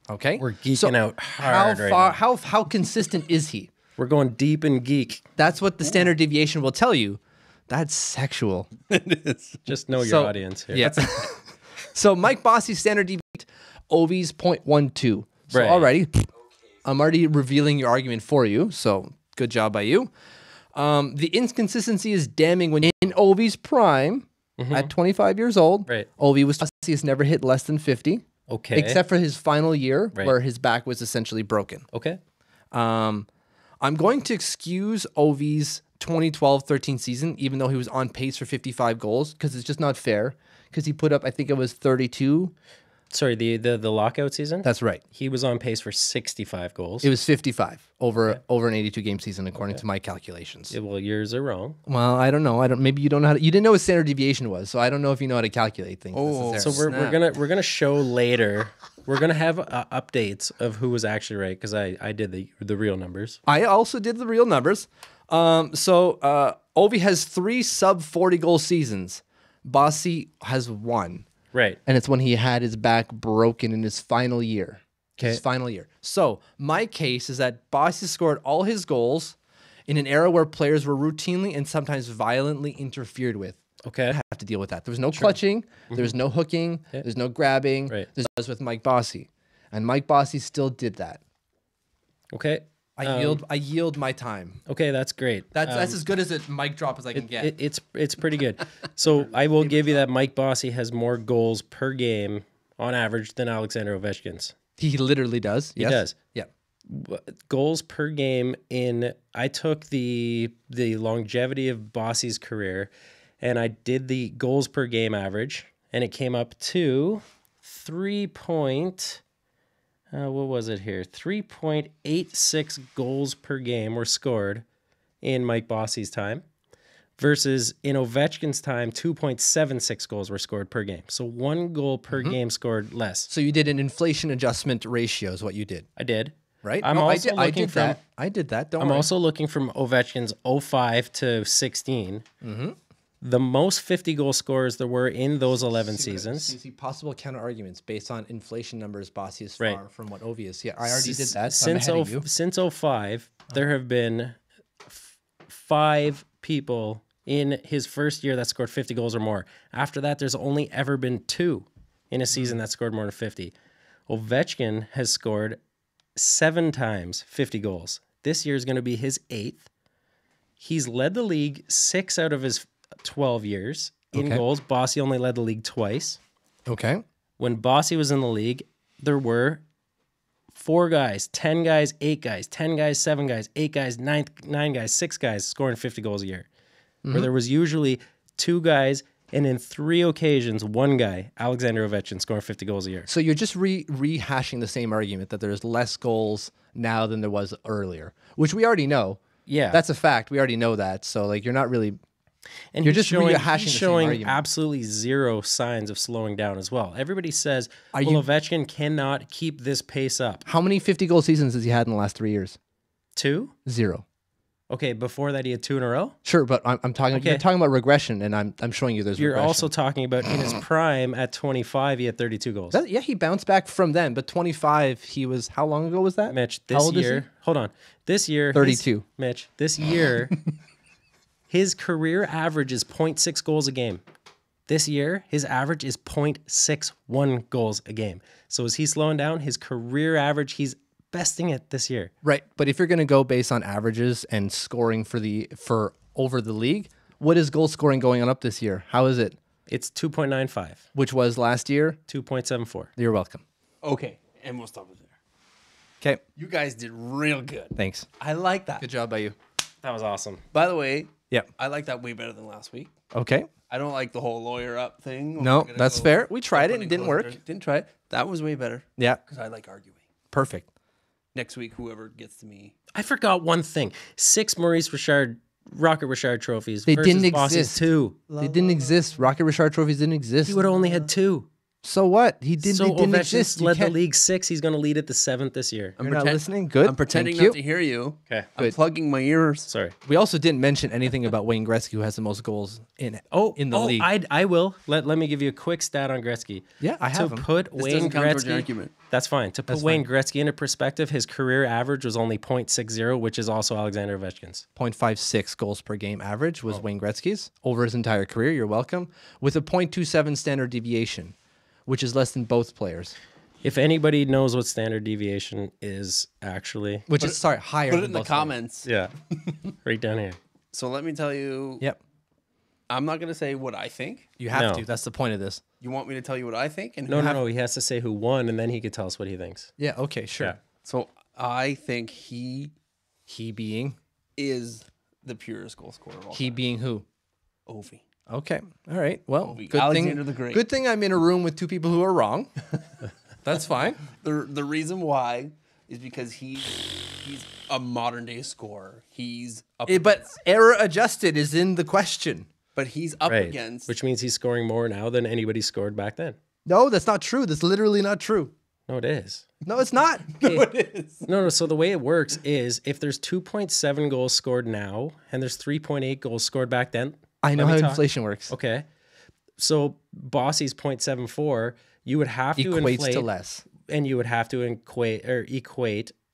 Okay? We're geeking out hard right now. How consistent is he? We're going deep in geek. That's what the standard deviation will tell you. That's sexual. It is. Just know your audience here. Yeah. So Mike Bossy's standard deviation, Ovi's 0.12. So Right. already, I'm already revealing your argument for you. So good job by you. The inconsistency is damning when in Ovi's prime at 25 years old. Right. Ovi has never hit less than 50. Okay. Except for his final year Right. where his back was essentially broken. Okay. I'm going to excuse Ovi's 2012-13 season, even though he was on pace for 55 goals, because it's just not fair. Because he put up, I think it was 32 Sorry, the lockout season? That's right. He was on pace for 65 goals. It was 55 over an 82 game season, according to my calculations. Yeah, well, yours are wrong. Well, I don't know. Maybe you don't know you didn't know what standard deviation was, so I don't know if you know how to calculate things. So we're gonna show later. We're gonna have updates of who was actually right because I did the real numbers. I also did the real numbers. Ovi has 3 sub 40 goal seasons. Bossy has 1. Right. And it's when he had his back broken in his final year. His final year. So my case is that Bossy scored all his goals in an era where players were routinely and sometimes violently interfered with. Okay. I have to deal with that. There was no clutching. There was no hooking. There's no grabbing. Right. There's with Mike Bossy. And Mike Bossy still did that. Okay. I yield my time. Okay, that's great. That's as good as a mic drop as I can get. It's pretty good. So I will give you that Mike Bossy has more goals per game on average than Alexander Ovechkin's. He literally does. He does. Yeah. Goals per game I took the longevity of Bossy's career and I did the goals per game average and it came up to 3.86 goals per game were scored in Mike Bossy's time versus in Ovechkin's time, 2.76 goals were scored per game. So 1 goal per game scored less. So you did an inflation adjustment ratio is what you did, I did. right? I'm No, also I looking did that. I did that. Don't I'm worry. also looking from Ovechkin's 05 to 16. The most 50 goal scorers there were in those 11 seasons. You see possible counter arguments based on inflation numbers. Bossy is Right. far from what Ovi is. Yeah, I already did that. So I'm ahead of you. Since 05, there have been 5 people in his first year that scored 50 goals or more. After that, there's only ever been 2 in a season that scored more than 50. Ovechkin has scored 7 times 50 goals. This year is going to be his 8th. He's led the league 6 out of his 12 years in goals. Bossy only led the league twice. Okay. When Bossy was in the league, there were 4 guys, 10 guys, 8 guys, 10 guys, 7 guys, 8 guys, 9 guys, 6 guys scoring 50 goals a year. Where there was usually 2 guys, and in 3 occasions, 1 guy, Alexander Ovechkin, scoring 50 goals a year. So you're just rehashing the same argument that there's less goals now than there was earlier, which we already know. Yeah. That's a fact. We already know that. So like you're not really. And You're he's just rehashing he's the same showing argument. absolutely 0 signs of slowing down as well. Everybody says, Ovechkin cannot keep this pace up. How many 50 goal seasons has he had in the last 3 years? 2? 0. Okay, before that he had 2 in a row? Sure, but I'm talking. Okay. You're talking about regression, and I'm showing you there's. You're regression. also talking about in his prime at 25, he had 32 goals. Yeah, he bounced back from then, but 25, he was. How long ago was that? Mitch, How this old is he? year, hold on. This year, 32. Mitch, this year, his career average is 0.6 goals a game. This year, his average is 0.61 goals a game. So is he slowing down? His career average, he's besting it this year. Right, but if you're going to go based on averages and scoring for over the league, what is goal scoring going on up this year? How is it? It's 2.95, Which was last year? 2.74. You're welcome. Okay, and we'll stop it there. Okay, You guys did real good. thanks. I like that. Good job by you. That was awesome. By the way, Yeah. I like that way better than last week. Okay. I don't like the whole lawyer up thing. No, We're gonna that's go fair. We tried it, open it and didn't close work. doors. Didn't try it. That was way better Yeah. because I like arguing. Perfect. Next week, whoever gets to me. I forgot one thing. 6 Maurice Richard, Rocket Richard trophies. They versus didn't Boss's exist. 2. They didn't exist. Rocket Richard trophies didn't exist. He would have only had 2. So what? He didn't. So They didn't Ovechkin exist. You led the can't- league 6. He's going to lead it the 7th this year. You're not listening. Good. I'm pretending Thank you. not to hear you. Okay. I'm Good. plugging my ears. Sorry. We also didn't mention anything about Wayne Gretzky, who has the most goals in the league. I will. Let me give you a quick stat on Gretzky. Yeah, I have To him. put This Wayne doesn't count towards your Gretzky, argument. that's fine. To put Wayne Gretzky into perspective, his career average was only 0.60, which is also Alexander Ovechkin's. 0.56 goals per game average was Wayne Gretzky's over his entire career. You're welcome. With a 0.27 standard deviation, which is less than both players. If anybody knows what standard deviation is, actually, Which is higher. Put it than in the both players. comments. yeah, right down here. So let me tell you. Yep. I'm not going to say what I think. You have No. to. That's the point of this. You want me to tell you what I think? And No. He has to say who won, and then he could tell us what he thinks. Yeah. Okay. Sure. Yeah. So I think he He being is the purest goal scorer of all he time. being who? Ovi. Okay. All right. Well, Alexander the Great. Good thing I'm in a room with two people who are wrong. That's fine. The reason why is because he's a modern day scorer. He's up But error adjusted is in the question. but he's up Right. against Which means he's scoring more now than anybody scored back then. No, that's not true. That's literally not true. No, it is. No, it's not. No. So the way it works is if there's 2.7 goals scored now and there's 3.8 goals scored back then. I know let how me talk. inflation works. Okay. So Bossy's 0.74, you would have to Equates inflate to less. and you would have to equate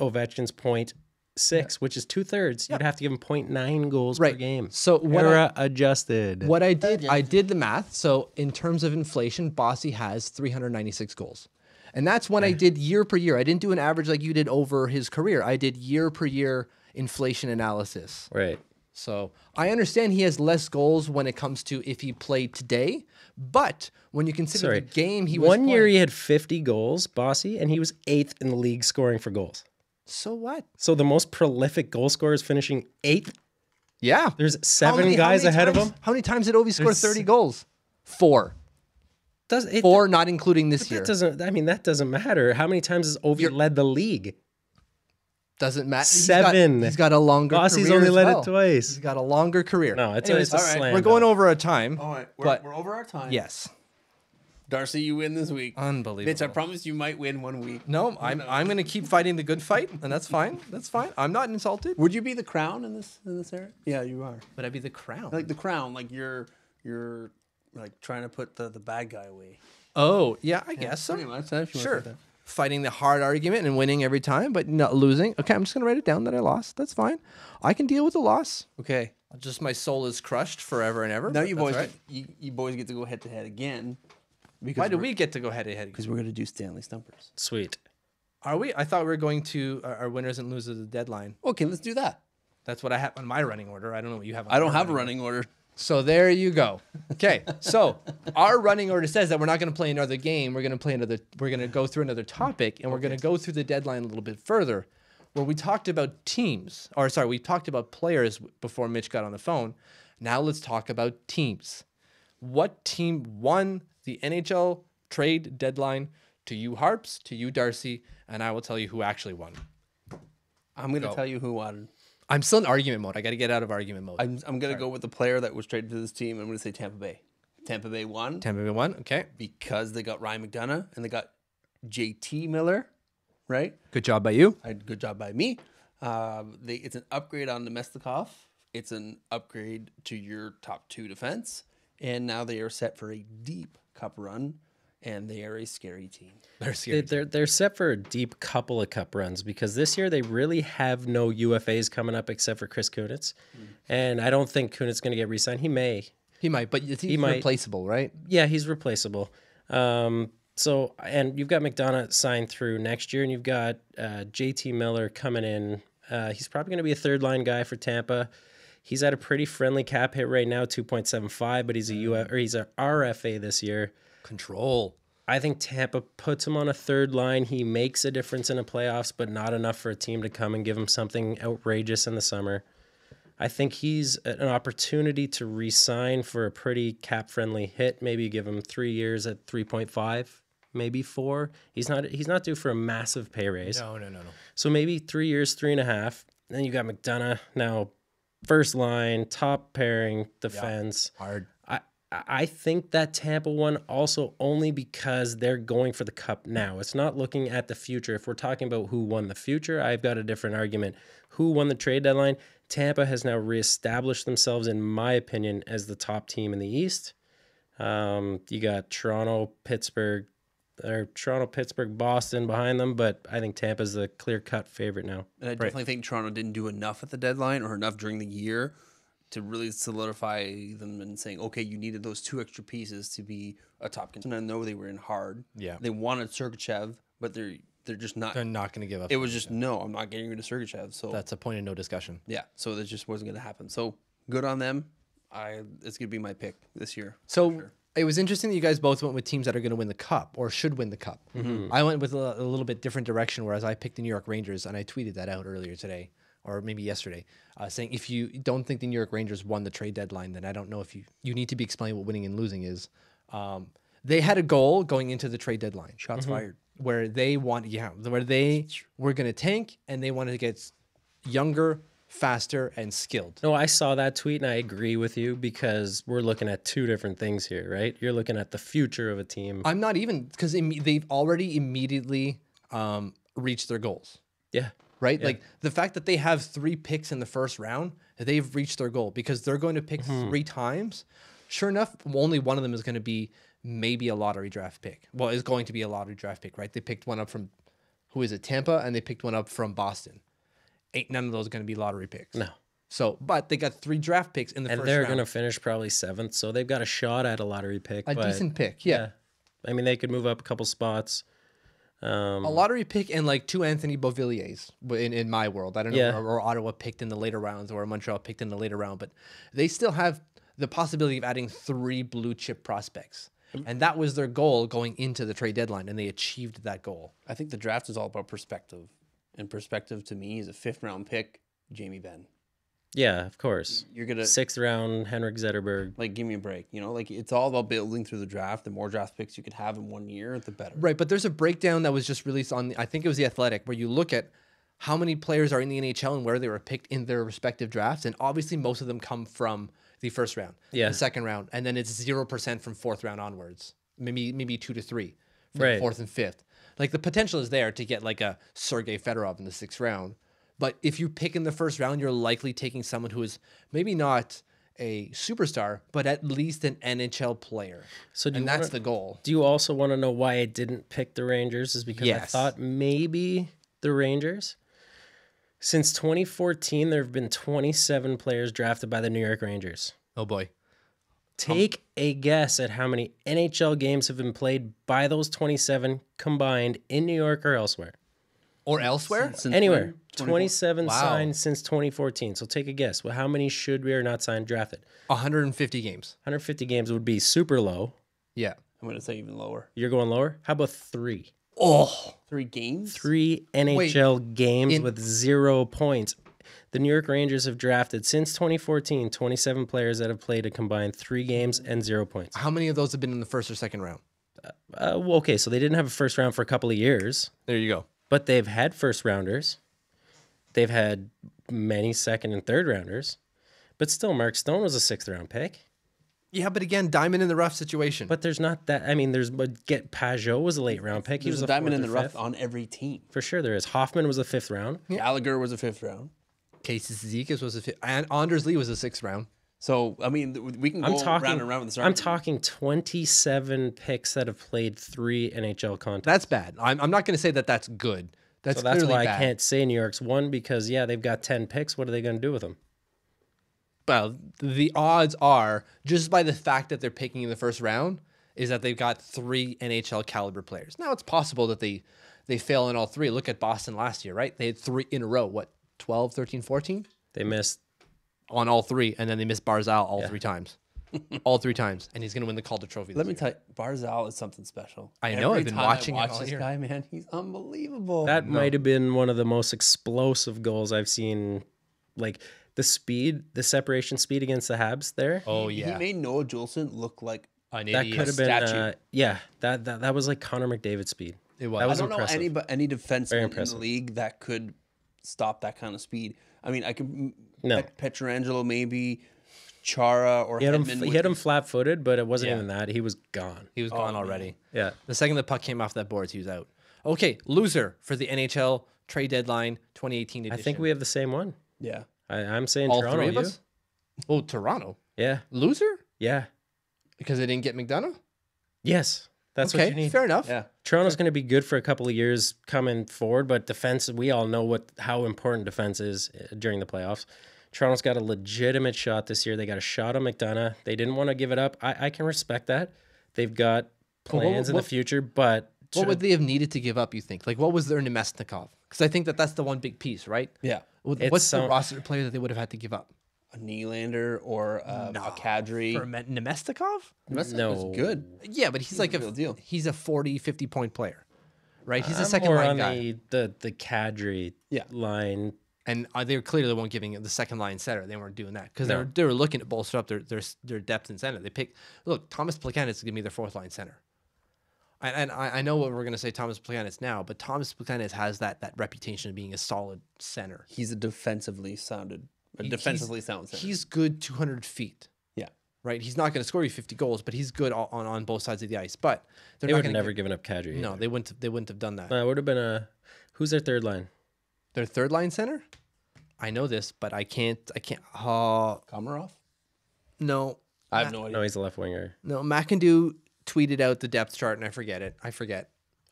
Ovechkin's 0.6, which is 2/3. You'd have to give him 0.9 goals per Right. game. So what Era adjusted. What I did the math. So in terms of inflation, Bossy has 396 goals. And that's when I did year per year. I didn't do an average like you did over his career. I did year per year inflation analysis. Right. So I understand he has less goals when it comes to if he played today, but when you consider Sorry. the game he was One year playing, he had 50 goals, Bossy, and he was 8th in the league scoring for goals. so what? So the most prolific goal scorer is finishing 8th. Yeah. There's How seven many- how guys many ahead of times- him. How many times did Ovi score There's 30 goals? 4. Does it? 4, not including this year. That doesn't. I mean, that doesn't matter. How many times has Ovi led the league? Doesn't matter. 7. He's got a longer Bossy's career only as led well. it twice. He's got a longer career. No, it's Anyways, a all right, slam. we're going over our time. All right, but we're over our time. yes. Darcy, you win this week. Unbelievable. Bitch, I promise you might win one week. No, I'm going to keep fighting the good fight, and that's fine. That's fine. I'm not insulted. Would you be the crown in this area? Yeah, you are. Would I be the crown? Like the crown, like you're like trying to put the bad guy away. Oh, yeah, I guess so. Pretty much. If you want to Sure. say that. Fighting the hard argument and winning every time, but not losing. Okay, I'm just going to write it down that I lost. That's fine. I can deal with the loss. Okay. Just my soul is crushed forever and ever. Now but you that's boys, all right. you boys get to go head to head again. Because Why do we get to go head to head? Because we're gonna do Stanley Stumpers. Sweet. Are we? I thought we were going to our winners and losers of the deadline. Okay, let's do that. That's what I have on my running order. I don't know what you have on I don't your have a running order. So there you go. Okay, so our running order says that we're not going to play another game. We're going to play another. We're going to go through another topic, and we're going to go through the deadline a little bit further, where we talked about teams. Or sorry, we talked about players before Mitch got on the phone. Now let's talk about teams. What team won the NHL trade deadline? To you, Harps. To you, Darcy. And I will tell you who actually won. I'm gonna tell you who won. I'm still in argument mode. I got to get out of argument mode. I'm gonna go with the player that was traded to this team. I'm gonna say Tampa Bay. Tampa Bay won Tampa Bay won. Okay. because they got Ryan McDonough and they got JT Miller. Right. Good job by you. Good job by me. It's an upgrade on Nemestikov. It's an upgrade to your top 2 defense, and now they are set for a deep cup run, and they are a scary team. They're scary. They're set for a deep couple of cup runs because this year they really have no UFAs coming up except for Chris Kunitz, and I don't think Kunitz is going to get re-signed. He may. He might, but he's might. replaceable, right? Yeah, he's replaceable. So, and you've got McDonough signed through next year, and you've got JT Miller coming in. He's probably going to be a third line guy for Tampa. He's at a pretty friendly cap hit right now, 2.75, but he's a RFA this year. Control. I think Tampa puts him on a third line. He makes a difference in the playoffs, but not enough for a team to come and give him something outrageous in the summer. I think he's an opportunity to re-sign for a pretty cap-friendly hit. Maybe give him 3 years at 3.5, maybe 4. He's not due for a massive pay raise. No. So maybe 3 years, 3.5. Then you got McDonough now, first line, top pairing, defense. Hard. I think that Tampa won also only because they're going for the cup now. It's not looking at the future. If we're talking about who won the future, I've got a different argument. Who won the trade deadline? Tampa has now reestablished themselves, in my opinion, as the top team in the East. You got Toronto, Pittsburgh, Boston behind them, but I think Tampa's the clear-cut favorite now. And I definitely think Toronto didn't do enough at the deadline or enough during the year to really solidify them and saying, okay, you needed those 2 extra pieces to be a top contender. I know they were in hard. Yeah. They wanted Sergachev, but they're just not. They're not going to give up. It was just, no, I'm not getting rid of Sergachev. So That's a point of no discussion. yeah, so that just wasn't going to happen. So good on them. It's going to be my pick this year. So it was interesting that you guys both went with teams that are going to win the cup or should win the cup. I went with a little bit different direction, whereas I picked the New York Rangers, and I tweeted that out earlier today, or maybe yesterday, saying if you don't think the New York Rangers won the trade deadline, then I don't know if you need to be explaining what winning and losing is. They had a goal going into the trade deadline. Shots fired. Where they were going to tank and they wanted to get younger, faster, and skilled. No, I saw that tweet and I agree with you because we're looking at two different things here, right? You're looking at the future of a team. I'm not even, because they've already immediately reached their goals. Yeah. Right? Yeah. Like the fact that they have 3 picks in the first round, they've reached their goal because they're going to pick 3 times. Sure enough, only one of them is going to be maybe a lottery draft pick. Well, it's going to be a lottery draft pick, right? They picked one up from, who is it, Tampa, and they picked one up from Boston. None of those are going to be lottery picks. No. So, but they got 3 draft picks in the first round. And they're going to finish probably 7th, so they've got a shot at a lottery pick. A decent pick, yeah. I mean, they could move up a couple spots. A lottery pick and like 2 Anthony Beauvilliers in my world. I don't know, or Ottawa picked in the later rounds or Montreal picked in the later round, but they still have the possibility of adding 3 blue chip prospects. And that was their goal going into the trade deadline, and they achieved that goal. I think the draft is all about perspective. And perspective to me is a 5th round pick, Jamie Benn. Yeah, of course. You're gonna 6th round, Henrik Zetterberg. Like, give me a break. You know, like it's all about building through the draft. The more draft picks you could have in 1 year, the better. Right, but there's a breakdown that was just released on, I think it was The Athletic, where you look at how many players are in the NHL and where they were picked in their respective drafts, and obviously most of them come from the first round, the second round, and then it's 0% from 4th round onwards. Maybe 2 to 3 from the 4th and 5th. Like the potential is there to get like a Sergei Fedorov in the 6th round. But if you pick in the first round, you're likely taking someone who is maybe not a superstar, but at least an NHL player. So that's the goal. Do you also want to know why I didn't pick the Rangers? Is because I thought maybe the Rangers. Since 2014, there have been 27 players drafted by the New York Rangers. Oh boy. Take a guess at how many NHL games have been played by those 27 combined in New York or elsewhere. Or elsewhere? Anywhere. 27 signed since 2014. So take a guess. Well, how many should be or not signed drafted? 150 games. 150 games would be super low. Yeah. I'm going to say even lower. You're going lower? How about 3? Oh. 3 games? 3 NHL games with 0 points. The New York Rangers have drafted since 2014 27 players that have played a combined 3 games and 0 points. How many of those have been in the first or second round? Well, okay, so they didn't have a first round for a couple of years. There you go. But they've had first rounders. They've had many second and third rounders. But still, Mark Stone was a 6th round pick. Yeah, but again, diamond in the rough situation. But there's not that. I mean, Pajot was a late round pick. He was a diamond in the rough on every team. For sure, there is. Hoffman was a 5th round. Gallagher was a 5th round. Casey Zizekas was a 5th, and Anders Lee was a 6th round. So, I mean, we can go round and round with this. I'm talking 27 picks that have played 3 NHL contests. That's bad. I'm not going to say that that's good. That's why bad. I can't say New York's won because, they've got 10 picks. What are they going to do with them? Well, the odds are, just by the fact that they're picking in the first round, is that they've got 3 NHL caliber players. Now, it's possible that they fail in all 3. Look at Boston last year, right? They had 3 in a row. What, 12, 13, 14? They missed on all 3, and then they missed Barzal all 3 times. All 3 times, and he's going to win the Calder Trophy. Let me tell you, Barzal is something special. I know. I've been watching this guy, man. He's unbelievable. That might have been one of the most explosive goals I've seen. Like the speed, the separation speed against the Habs there. Oh yeah, he made Noah Juulsen look like an that idiot. could have been. That was like Connor McDavid speed. It was. That was I don't impressive. know any defenseman in the league that could stop that kind of speed. I mean, I could Pietrangelo maybe. Chara or he hit him flat-footed, but it wasn't even that. He was gone. He was gone already. Yeah. The second the puck came off that board, he was out. Okay, loser for the NHL trade deadline 2018 edition. I think we have the same one. Yeah. I'm saying all Toronto. 3 of us? Oh, Toronto. Yeah. Loser? Yeah. Because they didn't get McDonough? Yes. That's what you need. Fair enough. Yeah. Toronto's going to be good for a couple of years coming forward, but defense, we all know how important defense is during the playoffs. Toronto's got a legitimate shot this year. They got a shot on McDonough. They didn't want to give it up. I can respect that. They've got plans in the future, but... What would they have needed to give up, you think? Like, what was their Nemesnikov? Because I think that's the one big piece, right? Yeah. What's the roster player that they would have had to give up? A Nylander or a Kadri. For Nemesnikov? Nemesnikov's good. Yeah, but he's like a real deal. He's a 40, 50-point player, right? He's a second-line guy. The Kadri line... And they clearly weren't giving it the second line center. They weren't doing that because they were looking to bolster up their depth in center. They picked Thomas Plekanec is going to be their fourth line center. And I know what we're going to say Thomas Plekanec now, but Thomas Plekanec has that reputation of being a solid center. He's a defensively sound center. He's good 200 feet. Yeah. Right? He's not going to score you 50 goals, but he's good on both sides of the ice. But they would have never given up Kadri. No, they wouldn't have done that. It would have been who's their third line? Their third line center? I know this, but I can't. Komarov? No. I have no idea. No, he's a left winger. No, McIndoe tweeted out the depth chart, and I forget it.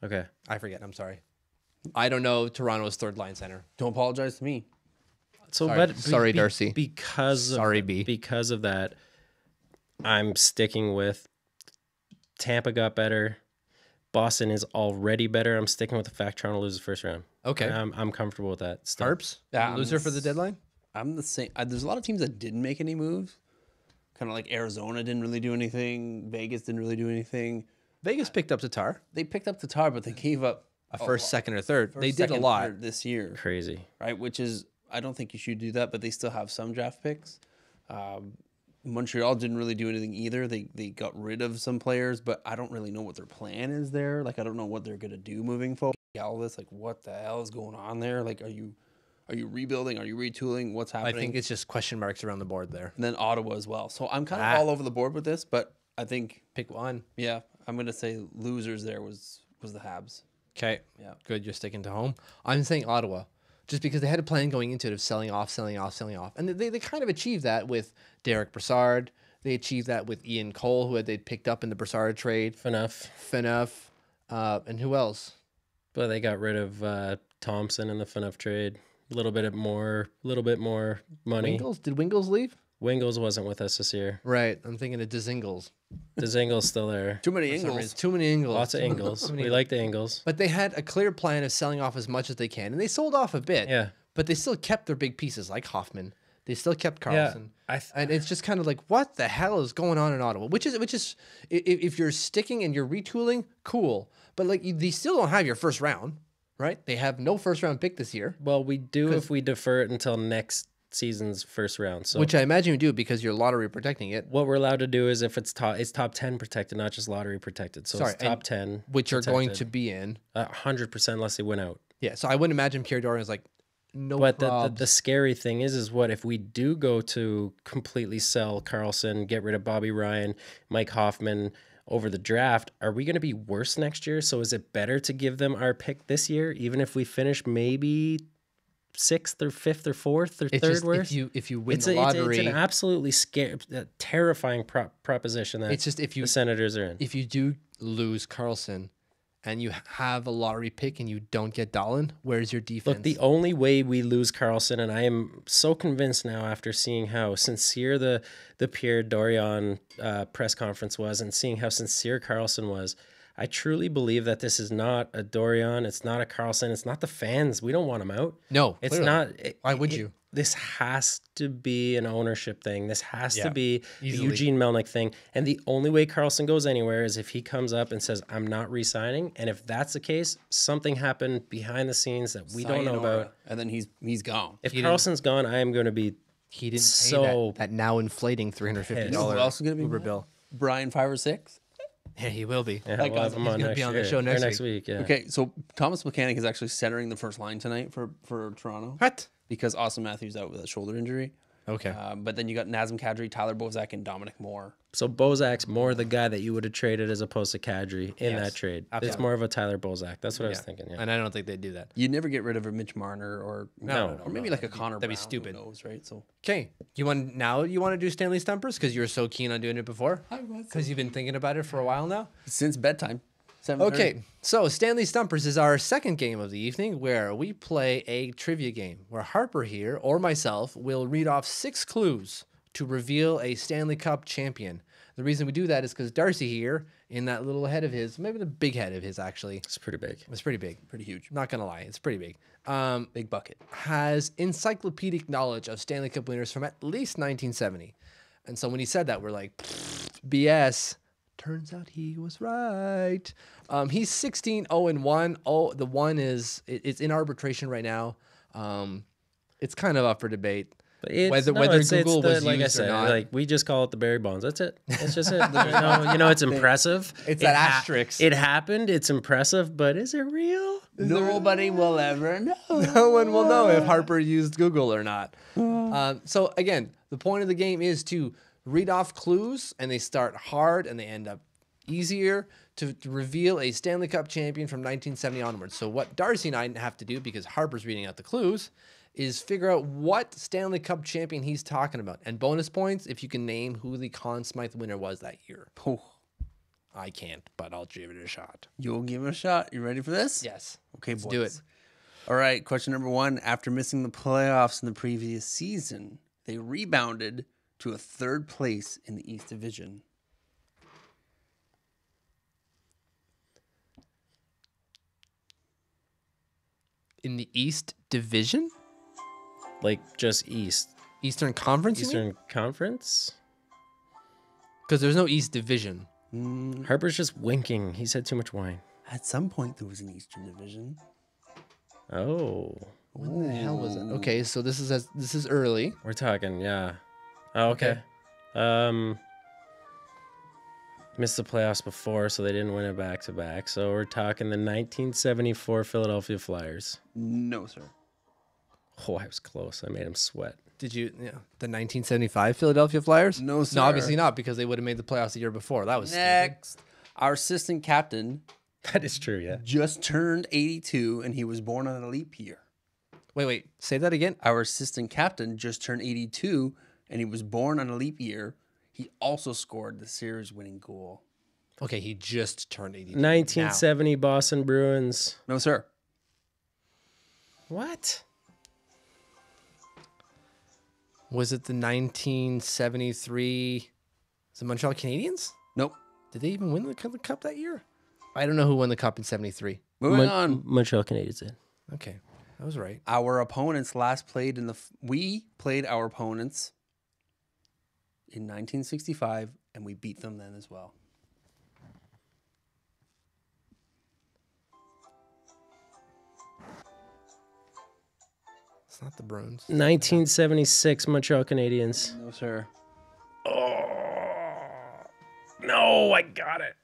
Okay. I forget. I'm sorry. I don't know Toronto's third line center. Don't apologize to me. So, sorry, Darcy. Because of that, I'm sticking with Tampa got better. Boston is already better. I'm sticking with the fact Toronto loses first round. Okay. I'm comfortable with that. Still. Harps? Loser for the deadline? I'm the same. There's a lot of teams that didn't make any moves. Kind of like Arizona didn't really do anything. Vegas didn't really do anything. Vegas picked up Tatar. They picked up Tatar, but they gave up a first, second, or third. They did a lot this year. Crazy. Right? Which is, I don't think you should do that, but they still have some draft picks. Montreal didn't really do anything either. They got rid of some players, but I don't really know what their plan is there. Like, I don't know what they're going to do moving forward. All this, like, what the hell is going on there? Like, are you rebuilding? Are you retooling? What's happening? I think it's just question marks around the board there. And then Ottawa as well. So I'm kind of all over the board with this, but I think pick one. Yeah, I'm going to say losers there was the Habs. Okay. Yeah. Good. You're sticking to home. I'm saying Ottawa. Just because they had a plan going into it of selling off. And they kind of achieved that with Derek Brassard. They achieved that with Ian Cole, who they'd picked up in the Brassard trade. Phaneuf. And who else? But they got rid of Thompson in the Phaneuf trade. A little bit more money. Did Wingles leave? Wingles wasn't with us this year. Right. I'm thinking of Dzingles. Dzingles still there. Too many Ingles. Too many Ingles. Lots of Ingles. We like the Ingles. But they had a clear plan of selling off as much as they can, and they sold off a bit. Yeah. But they still kept their big pieces like Hoffman. They still kept Carlson. Yeah, and it's just kind of like, what the hell is going on in Ottawa? Which is, if you're sticking and you're retooling, cool. But like, they still don't have your first round, right? They have no first round pick this year. Well, we do if we defer it until next season's first round. So which I imagine you do because you're lottery protecting it. What we're allowed to do is if it's top 10 protected, not just lottery protected. So it's top 10, which you're going to be in 100% unless they win out. Yeah. So I wouldn't imagine Pierre Dorion is like, no. But the scary thing is what if we do go to completely sell Carlson, get rid of Bobby Ryan, Mike Hoffman over the draft? Are we going to be worse next year? So is it better to give them our pick this year, even if we finish maybe 6th or 5th or 4th or third worst? If you win the lottery, it's an absolutely terrifying proposition that it's just the Senators are in. If you do lose Carlson and you have a lottery pick and you don't get Dahlin, where's your defense? Look, the only way we lose Carlson, and I am so convinced now after seeing how sincere the Pierre Dorion press conference was and seeing how sincere Carlson was, I truly believe that this is not a Dorion, it's not a Carlson, it's not the fans. We don't want them out. No, it's clearly not. Why would you? This has to be an ownership thing. This has to be the Eugene Melnyk thing. And the only way Carlson goes anywhere is if he comes up and says, I'm not re-signing. And if that's the case, something happened behind the scenes that we don't know about. And then he's gone. If Carlson's gone, I am going to be He didn't pay that now inflating $350 Who else is going to be Uber bill. Brian 5 or 6? Yeah, he will be. Yeah, we'll have him on next the show next week. Yeah. Okay, so Thomas Plekanec is actually centering the first line tonight for Toronto. What? Because Austin Matthews out with a shoulder injury. Okay. But then you got Nazem Kadri, Tyler Bozak, and Dominic Moore. So Bozak's more the guy that you would have traded as opposed to Kadri in that trade. Absolutely. It's more of a Tyler Bozak. That's what I was thinking. Yeah. And I don't think they'd do that. You'd never get rid of a Mitch Marner or maybe like a Connor. That'd be Brown, stupid. Who knows, right? So okay, you want to do Stanley Stumpers because you were so keen on doing it before? Because you've been thinking about it for a while now. Since bedtime. 7:30. Okay, so Stanley Stumpers is our second game of the evening where we play a trivia game where Harper here or myself will read off 6 clues to reveal a Stanley Cup champion. The reason we do that is because Darcy here, in that little head of his, maybe the big head of his actually. It's pretty big. It's pretty big. Pretty huge. Not going to lie, it's pretty big. Big bucket. Has encyclopedic knowledge of Stanley Cup winners from at least 1970. And so when he said that, we're like, BS. Turns out he was right. He's 16-0-1. Oh, the one is it's in arbitration right now. It's kind of up for debate. Whether Google was like used or not. Like we just call it the Barry Bonds. That's it. That's just it. It's impressive. It's that asterisk. It happened. It's impressive, but is it real? Nobody will ever know. No one will know if Harper used Google or not. So again, the point of the game is to read off clues, and they start hard and they end up easier to reveal a Stanley Cup champion from 1970 onwards. So what Darcy and I have to do, because Harper's reading out the clues, is figure out what Stanley Cup champion he's talking about. And bonus points if you can name who the Conn Smythe winner was that year. I can't, but I'll give it a shot. You'll give it a shot. You ready for this? Yes. Okay, Let's boys. do it. All right, question number 1. After missing the playoffs in the previous season, they rebounded to a 3rd place in the East Division. In the East Division? Like just East. Eastern Conference? Eastern Conference? Because there's no East Division. Harper's just winking. He's had too much wine. At some point, there was an Eastern Division. Oh. When the hell was it? Okay, so this is early. We're talking, yeah. Oh, okay. Missed the playoffs before, so they didn't win it back-to-back. So we're talking the 1974 Philadelphia Flyers. No, sir. Oh, I was close. I made him sweat. Did you, the 1975 Philadelphia Flyers? No, sir. No, obviously not, because they would have made the playoffs the year before. That was Next. Our assistant captain That is true, yeah. just turned 82, and he was born on a leap year. stupid. Wait, say that again? Our assistant captain just turned 82, and he was born on a leap year. He also scored the series-winning goal. Okay, he just turned 82. 1970 Boston Bruins. No, sir. What? Was it the 1973 the Montreal Canadiens? Nope. Did they even win the cup that year? I don't know who won the cup in 73. Moving on. Montreal Canadiens did. Okay, I was right. Our opponents last played in the... We played our opponents in 1965, and we beat them then as well. It's not the Bruins. 1976 Montreal Canadiens. No, sir. No, I got it.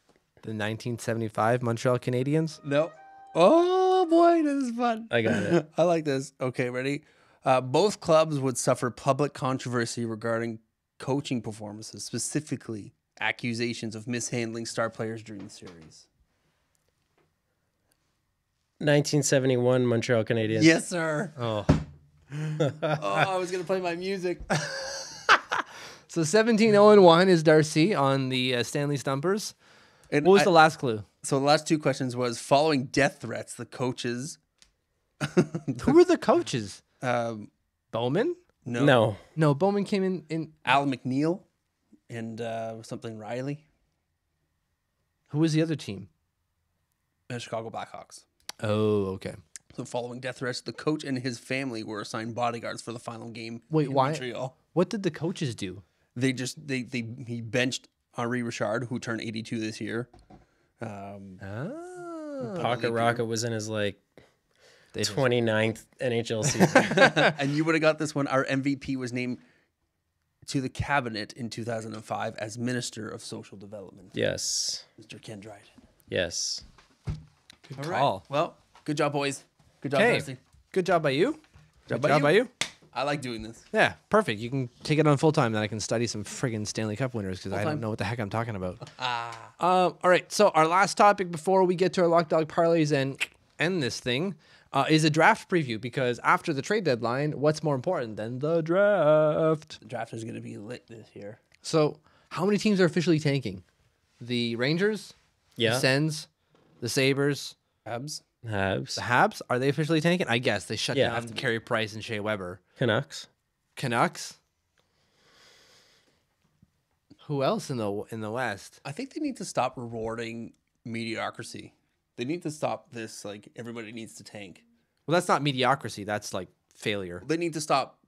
The 1975 Montreal Canadiens? Nope. Oh, boy, this is fun. I got it. I like this. Okay, ready? Both clubs would suffer public controversy regarding coaching performances, specifically accusations of mishandling star players during the series. 1971 Montreal Canadiens. Yes, sir. Oh. I was going to play my music. So 17-0-1 is Darcy on the Stanley Stumpers. And What was the last clue? So the last 2 questions was, following death threats, the coaches... Who were the coaches? Bowman? No. No, Bowman came in. Al McNeil and something Riley. Who was the other team? The Chicago Blackhawks. Oh, okay. So following death threats, the coach and his family were assigned bodyguards for the final game. Wait, in why? Montreal. What did the coaches do? He benched Henri Richard, who turned 82 this year. Pocket Rocket was in his 29th NHL season. And you would have got this one. Our MVP was named to the cabinet in 2005 as Minister of Social Development. Yes. Mr. Ken Dryden. Yes. Good All call. right. Well, good job, boys. Good job, Okay. Darcy. Good job by you. Good Good job by you. I like doing this. Yeah, perfect. You can take it on full time. Then I can study some friggin' Stanley Cup winners because I Full-time. don't know what the heck I'm talking about. All right. So our last topic before we get to our Lock Dog parlays and end this thing is a draft preview, because after the trade deadline, what's more important than the draft? The draft is going to be lit this year. So how many teams are officially tanking? The Rangers, Yeah. the Sens, the Sabres, Habs? Habs. the Habs. Are they officially tanking? I guess they shut Yeah. down Carey Price and Shea Weber. Canucks. Canucks. Who else in the West? I think they need to stop rewarding mediocrity. They need to stop this, everybody needs to tank. Well, that's not mediocrity. That's failure. They need to stop,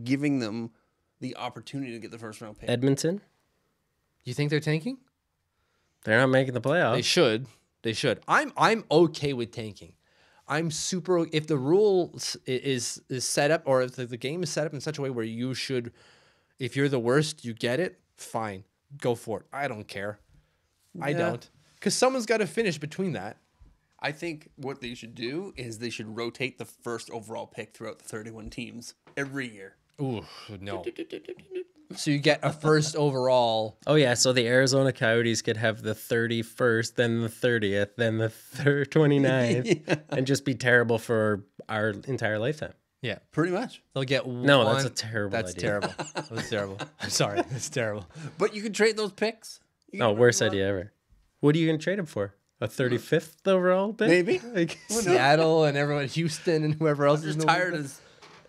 giving them the opportunity to get the first round pick. Edmonton. You think they're tanking? They're not making the playoffs. They should. They should. I'm okay with tanking. I'm super. If the rule is set up, or if the game is set up in such a way where you should, if you're the worst, you get it. Fine, go for it. I don't care. I don't, because someone's got to finish between that. I think what they should do is they should rotate the first overall pick throughout the 31 teams every year. Ooh, no. So you get a first overall. Oh yeah, so the Arizona Coyotes could have the 31st, then the 30th, then the 29th, and just be terrible for our entire lifetime. Yeah, Pretty much. they'll get one. No, that's a terrible That's idea. terrible. That's terrible. I'm sorry. That's terrible. But you could trade those picks. No, worst idea ever. What are you going to trade him for? A 35th overall pick? Maybe. Like, Seattle and everyone, Houston and whoever else is Just tired of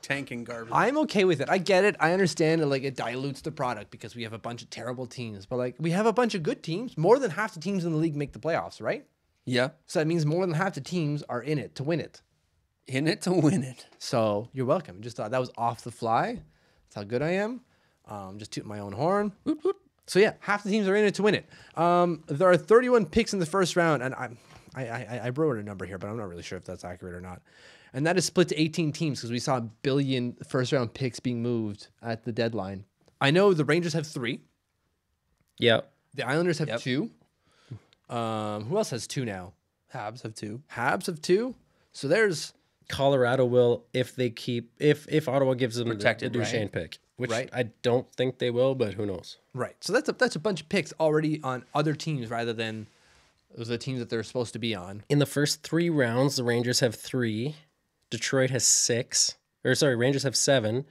tanking garbage. I'm okay with it. I get it. I understand that, like, it dilutes the product because we have a bunch of terrible teams, but like we have a bunch of good teams. More than half the teams in the league make the playoffs, right? Yeah. So that means more than half the teams are in it to win it. In it to win it. So you're welcome. Just thought that was off the fly. That's how good I am. Just toot my own horn. Woot, woot. So yeah, half the teams are in it to win it. There are 31 picks in the first round, and I wrote a number here, but I'm not really sure if that's accurate or not. And that is split to 18 teams because we saw a billion first round picks being moved at the deadline. I know the Rangers have 3. yeah. The Islanders have 2. Who else has 2 now? Habs have 2. Habs have 2. So there's Colorado will if Ottawa gives them Protected, the Duchesne right? pick, which Right. I don't think they will, but who knows? right. So that's a bunch of picks already on other teams rather than the teams that they're supposed to be on. In the first 3 rounds, the Rangers have 3, Detroit has 6, or sorry, Rangers have 7,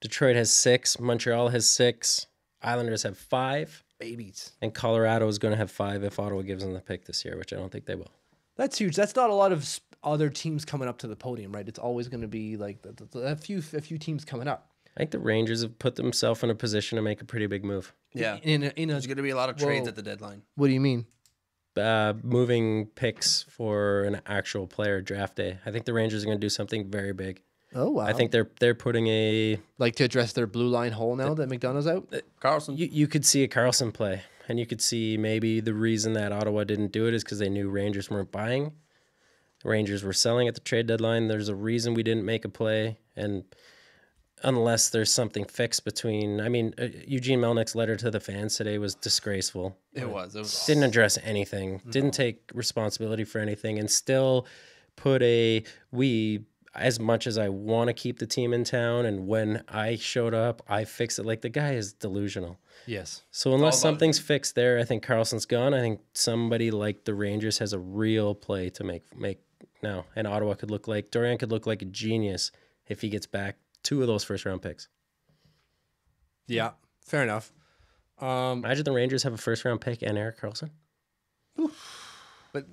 Detroit has 6, Montreal has 6, Islanders have 5, Babies. and Colorado is going to have 5 if Ottawa gives them the pick this year, which I don't think they will. That's huge. That's not a lot of other teams coming up to the podium, right? It's always going to be like a few teams coming up. I think the Rangers have put themselves in a position to make a pretty big move. Yeah. In a, There's going to be a lot of trades Whoa. at the deadline. what do you mean? Moving picks for an actual player draft day. I think the Rangers are going to do something very big. Oh wow! I think they're putting a like to address their blue line hole now that McDonough's out. Carlson. you could see a Carlson play, and you could see maybe the reason that Ottawa didn't do it is because they knew Rangers weren't buying. Rangers were selling at the trade deadline. There's a reason we didn't make a play, and unless there's something fixed between, I mean, Eugene Melnick's letter to the fans today was disgraceful. It was. Didn't address anything. Didn't take responsibility for anything, and still put as much as I want to keep the team in town, and when I showed up, I fixed it. Like, the guy is delusional. Yes. So unless something's fixed there, I think Carlson's gone. I think somebody like the Rangers has a real play to make now. And Ottawa could look like, Dorian could look like a genius if he gets back 2 of those first round picks. Yeah. Fair enough. Imagine the Rangers have a first round pick and Erik Karlsson. But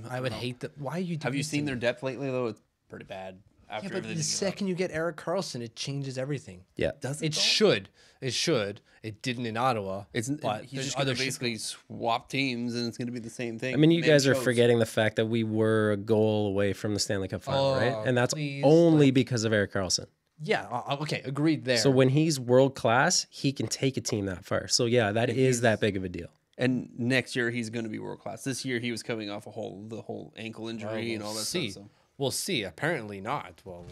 I would hate that. Why are you? have you seen their depth lately, though? It's pretty bad. Yeah, After but everything the they give up. second you get Erik Karlsson, it changes everything. Yeah. Does It though? should. It should. It didn't in Ottawa. But he's there's just going to other basically swap teams, and it's going to be the same thing. I mean, you Man guys are shows. forgetting the fact that we were a goal away from the Stanley Cup final, Oh, right? And that's please, only because of Erik Karlsson. Yeah. Okay. Agreed there. So when he's world class, he can take a team that far. So yeah, that is that big of a deal. And next year he's going to be world class. This year he was coming off the whole ankle injury and all that see. stuff. So We'll see. Apparently not. Well,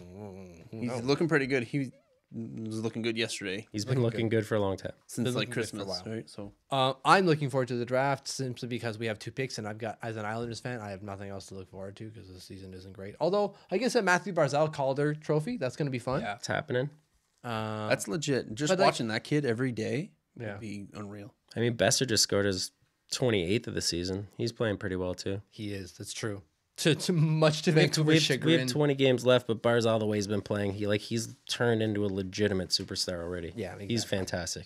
who he's knows? looking pretty good. He was looking good yesterday He's been looking good for a long time. since Been like looking good for a Christmas, while. right? So I'm looking forward to the draft simply because we have 2 picks, and I've got, as an Islanders fan, I have nothing else to look forward to because the season isn't great. Although I guess that Matthew Barzal Calder Trophy, that's going to be fun. yeah, It's happening. that's legit. Just but, like- watching that kid every day Yeah. would be unreal. I mean, Besser just scored his 28th of the season. He's playing pretty well too. He is. That's true. To much to We Vancouver's have chagrin. 20 games left, but Barzal the way he's been playing, he's turned into a legitimate superstar already. Yeah, he's exactly. fantastic.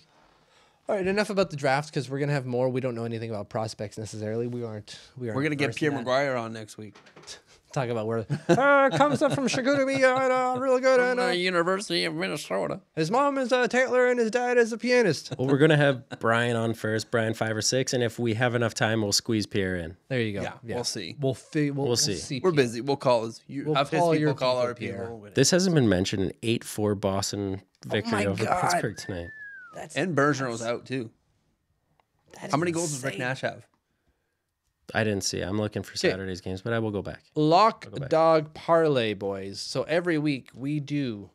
All right, enough about the draft because we're gonna have more. We don't know anything about prospects necessarily. We're We're gonna get Pierre Maguire on next week. Talk about where comes up from Chicoutimi, really good. From the And University of Minnesota. his mom is a tailor and his dad is a pianist. Well, we're gonna have Brian on first, Brian 5 or 6, and if we have enough time, we'll squeeze Pierre in. There you go. Yeah, we'll see. We'll see. We're busy. We'll call his. We'll Have his call people your call people, our Pierre. people. This hasn't been mentioned. An 8-4 Boston victory over God. Pittsburgh tonight. And Bergeron was out too. How many goals does Rick Nash have? I didn't see. I'm looking for Saturday's games, but I will go back. Lock, dog, parlay, boys. So every week we do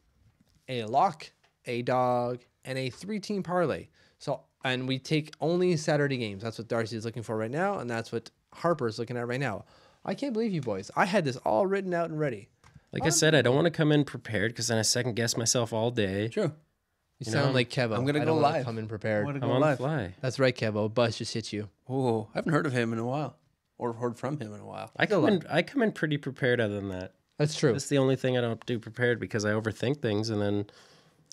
a lock, a dog, and a 3-team parlay. So, and we take only Saturday games. That's what Darcy is looking for right now, and that's what Harper is looking at right now. I can't believe you boys. I had this all written out and ready. Like I said, I don't want to come in prepared because then I second guess myself all day. True. You sound like Kevo. I'm going to go live. Come in prepared. I'm on the fly. That's right, Kevo. Bus just hit you. Oh, I haven't heard of him in a while, or heard from him in a while. I come in pretty prepared. Other than that, that's true. That's the only thing I don't do prepared because I overthink things, and then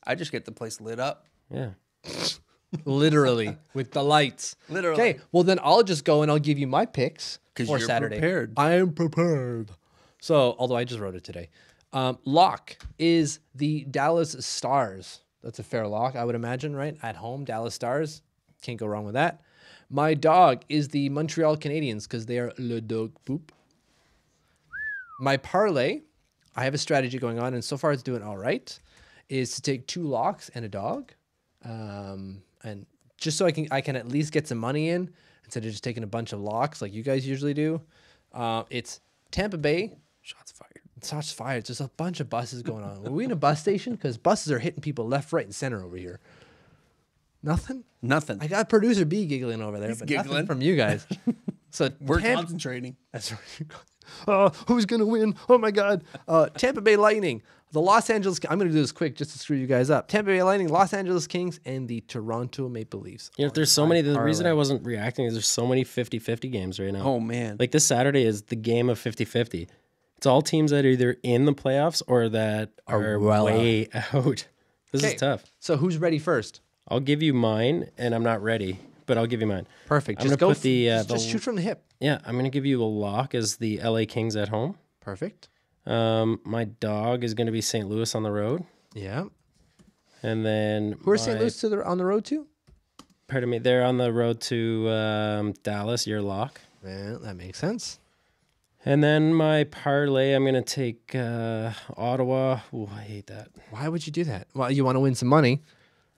I just get the place lit up. Yeah. Literally with the lights. Literally. Okay, well then I'll just go and I'll give you my picks for you're Saturday. Prepared. I am prepared. So, although I just wrote it today, lock is the Dallas Stars. That's a fair lock, I would imagine, right? At home, Dallas Stars. Can't go wrong with that. My dog is the Montreal Canadiens because they are le dog poop. My parlay, I have a strategy going on, and so far it's doing all right, is to take 2 locks and a dog. And just so I can at least get some money in instead of just taking a bunch of locks like you guys usually do. It's Tampa Bay. Shots fired. Shots fired. There's a bunch of buses going on. Are we in a bus station? Because buses are hitting people left, right, and center over here. Nothing? Nothing. I got producer B giggling over there, but giggling. nothing from you guys. So We're concentrating. That's right. Who's going to win? Oh, my God. Tampa Bay Lightning. The Los Angeles... I'm going to do this quick just to screw you guys up. Tampa Bay Lightning, Los Angeles Kings, and the Toronto Maple Leafs. You know, there's so many... The reason I wasn't reacting is there's so many 50-50 games right now. Oh, man. Like this Saturday is the game of 50-50. It's all teams that are either in the playoffs or that are well way out. This is tough. So who's ready first? I'll give you mine, and I'm not ready, but I'll give you mine. Perfect. I'm Just gonna go. put the just shoot from the hip. Yeah, I'm going to give you a lock as the LA Kings at home. Perfect. My dog is going to be St. Louis on the road. Yeah. And then... Who are St. Louis on the road to? Pardon me. They're on the road to Dallas, your lock. Yeah, that makes sense. And then my parlay, I'm going to take Ottawa. Ooh, I hate that. Why would you do that? Well, you want to win some money.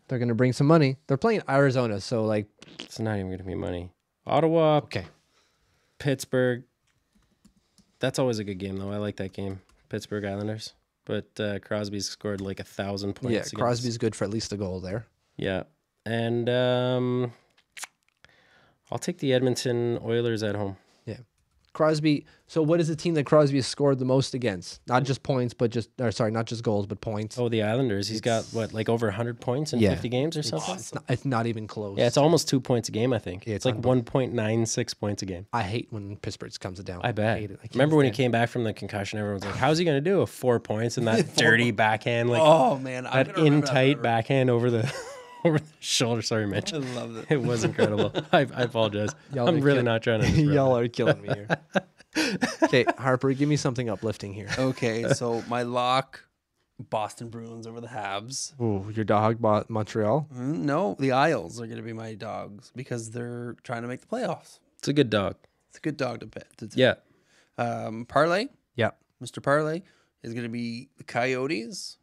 They're going to bring some money. They're playing Arizona, so like... It's not even going to be money. Ottawa, okay. Pittsburgh. That's always a good game, though. I like that game. Pittsburgh Islanders. But Crosby's scored like 1,000 points. Yeah, Crosby's good for at least a goal there. Yeah. And I'll take the Edmonton Oilers at home. Yeah. Crosby. So what is the team that Crosby has scored the most against? Not just points, but not just goals, but points. Oh, the Islanders. He's got like over 100 points in 50 games or something? It's not even close. Yeah, it's almost 2 points a game, I think. Yeah, it's like 1.96 points a game. I hate when Pittsburgh comes down. I bet. hate it. Remember when he came back from the concussion, everyone's like, how's he going to do? 4 points and that dirty backhand, like oh, man. that in-tight backhand over the shoulder. Sorry, Mitch. I love it. It was incredible. I apologize. I'm really not trying to disrupt Y'all are killing me here. Okay, Harper, give me something uplifting here. Okay, so my lock, Boston Bruins over the Habs. Ooh, your dog bought Montreal? No, the Isles are going to be my dogs because they're trying to make the playoffs. It's a good dog. It's a good dog to pet. Yeah. Parlay, Yeah. Mr. Parlay, is going to be the Coyotes,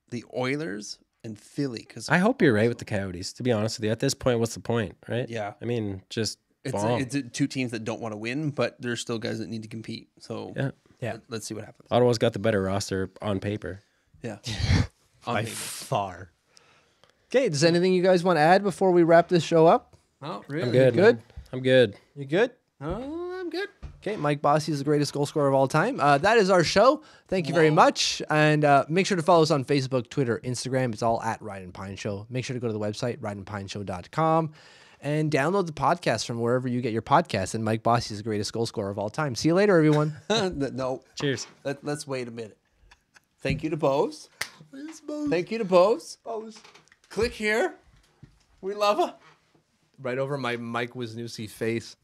the Oilers, and Philly. Because I hope you're right with the Coyotes, to be honest with you. At this point, what's the point, right? Yeah. I mean, just it's 2 teams that don't want to win, but there's still guys that need to compete. So Yeah. let's see what happens. Ottawa's got the better roster on paper. Yeah. By far. Okay, does anything you guys want to add before we wrap this show up? Oh, really? I'm good. Good? Man. I'm good. You good? Oh, I'm good. Okay, Mike Bossy is the greatest goal scorer of all time. That is our show. Thank you very much. And make sure to follow us on Facebook, Twitter, Instagram. It's all at Ride and Pine Show. Make sure to go to the website, rideandpineshow.com, and download the podcast from wherever you get your podcasts. And Mike Bossy is the greatest goal scorer of all time. See you later, everyone. No. Cheers. Let's wait a minute. Thank you to Bose. Thank you to Bose. Click here. We love her. Right over my Mike Wisniewski face.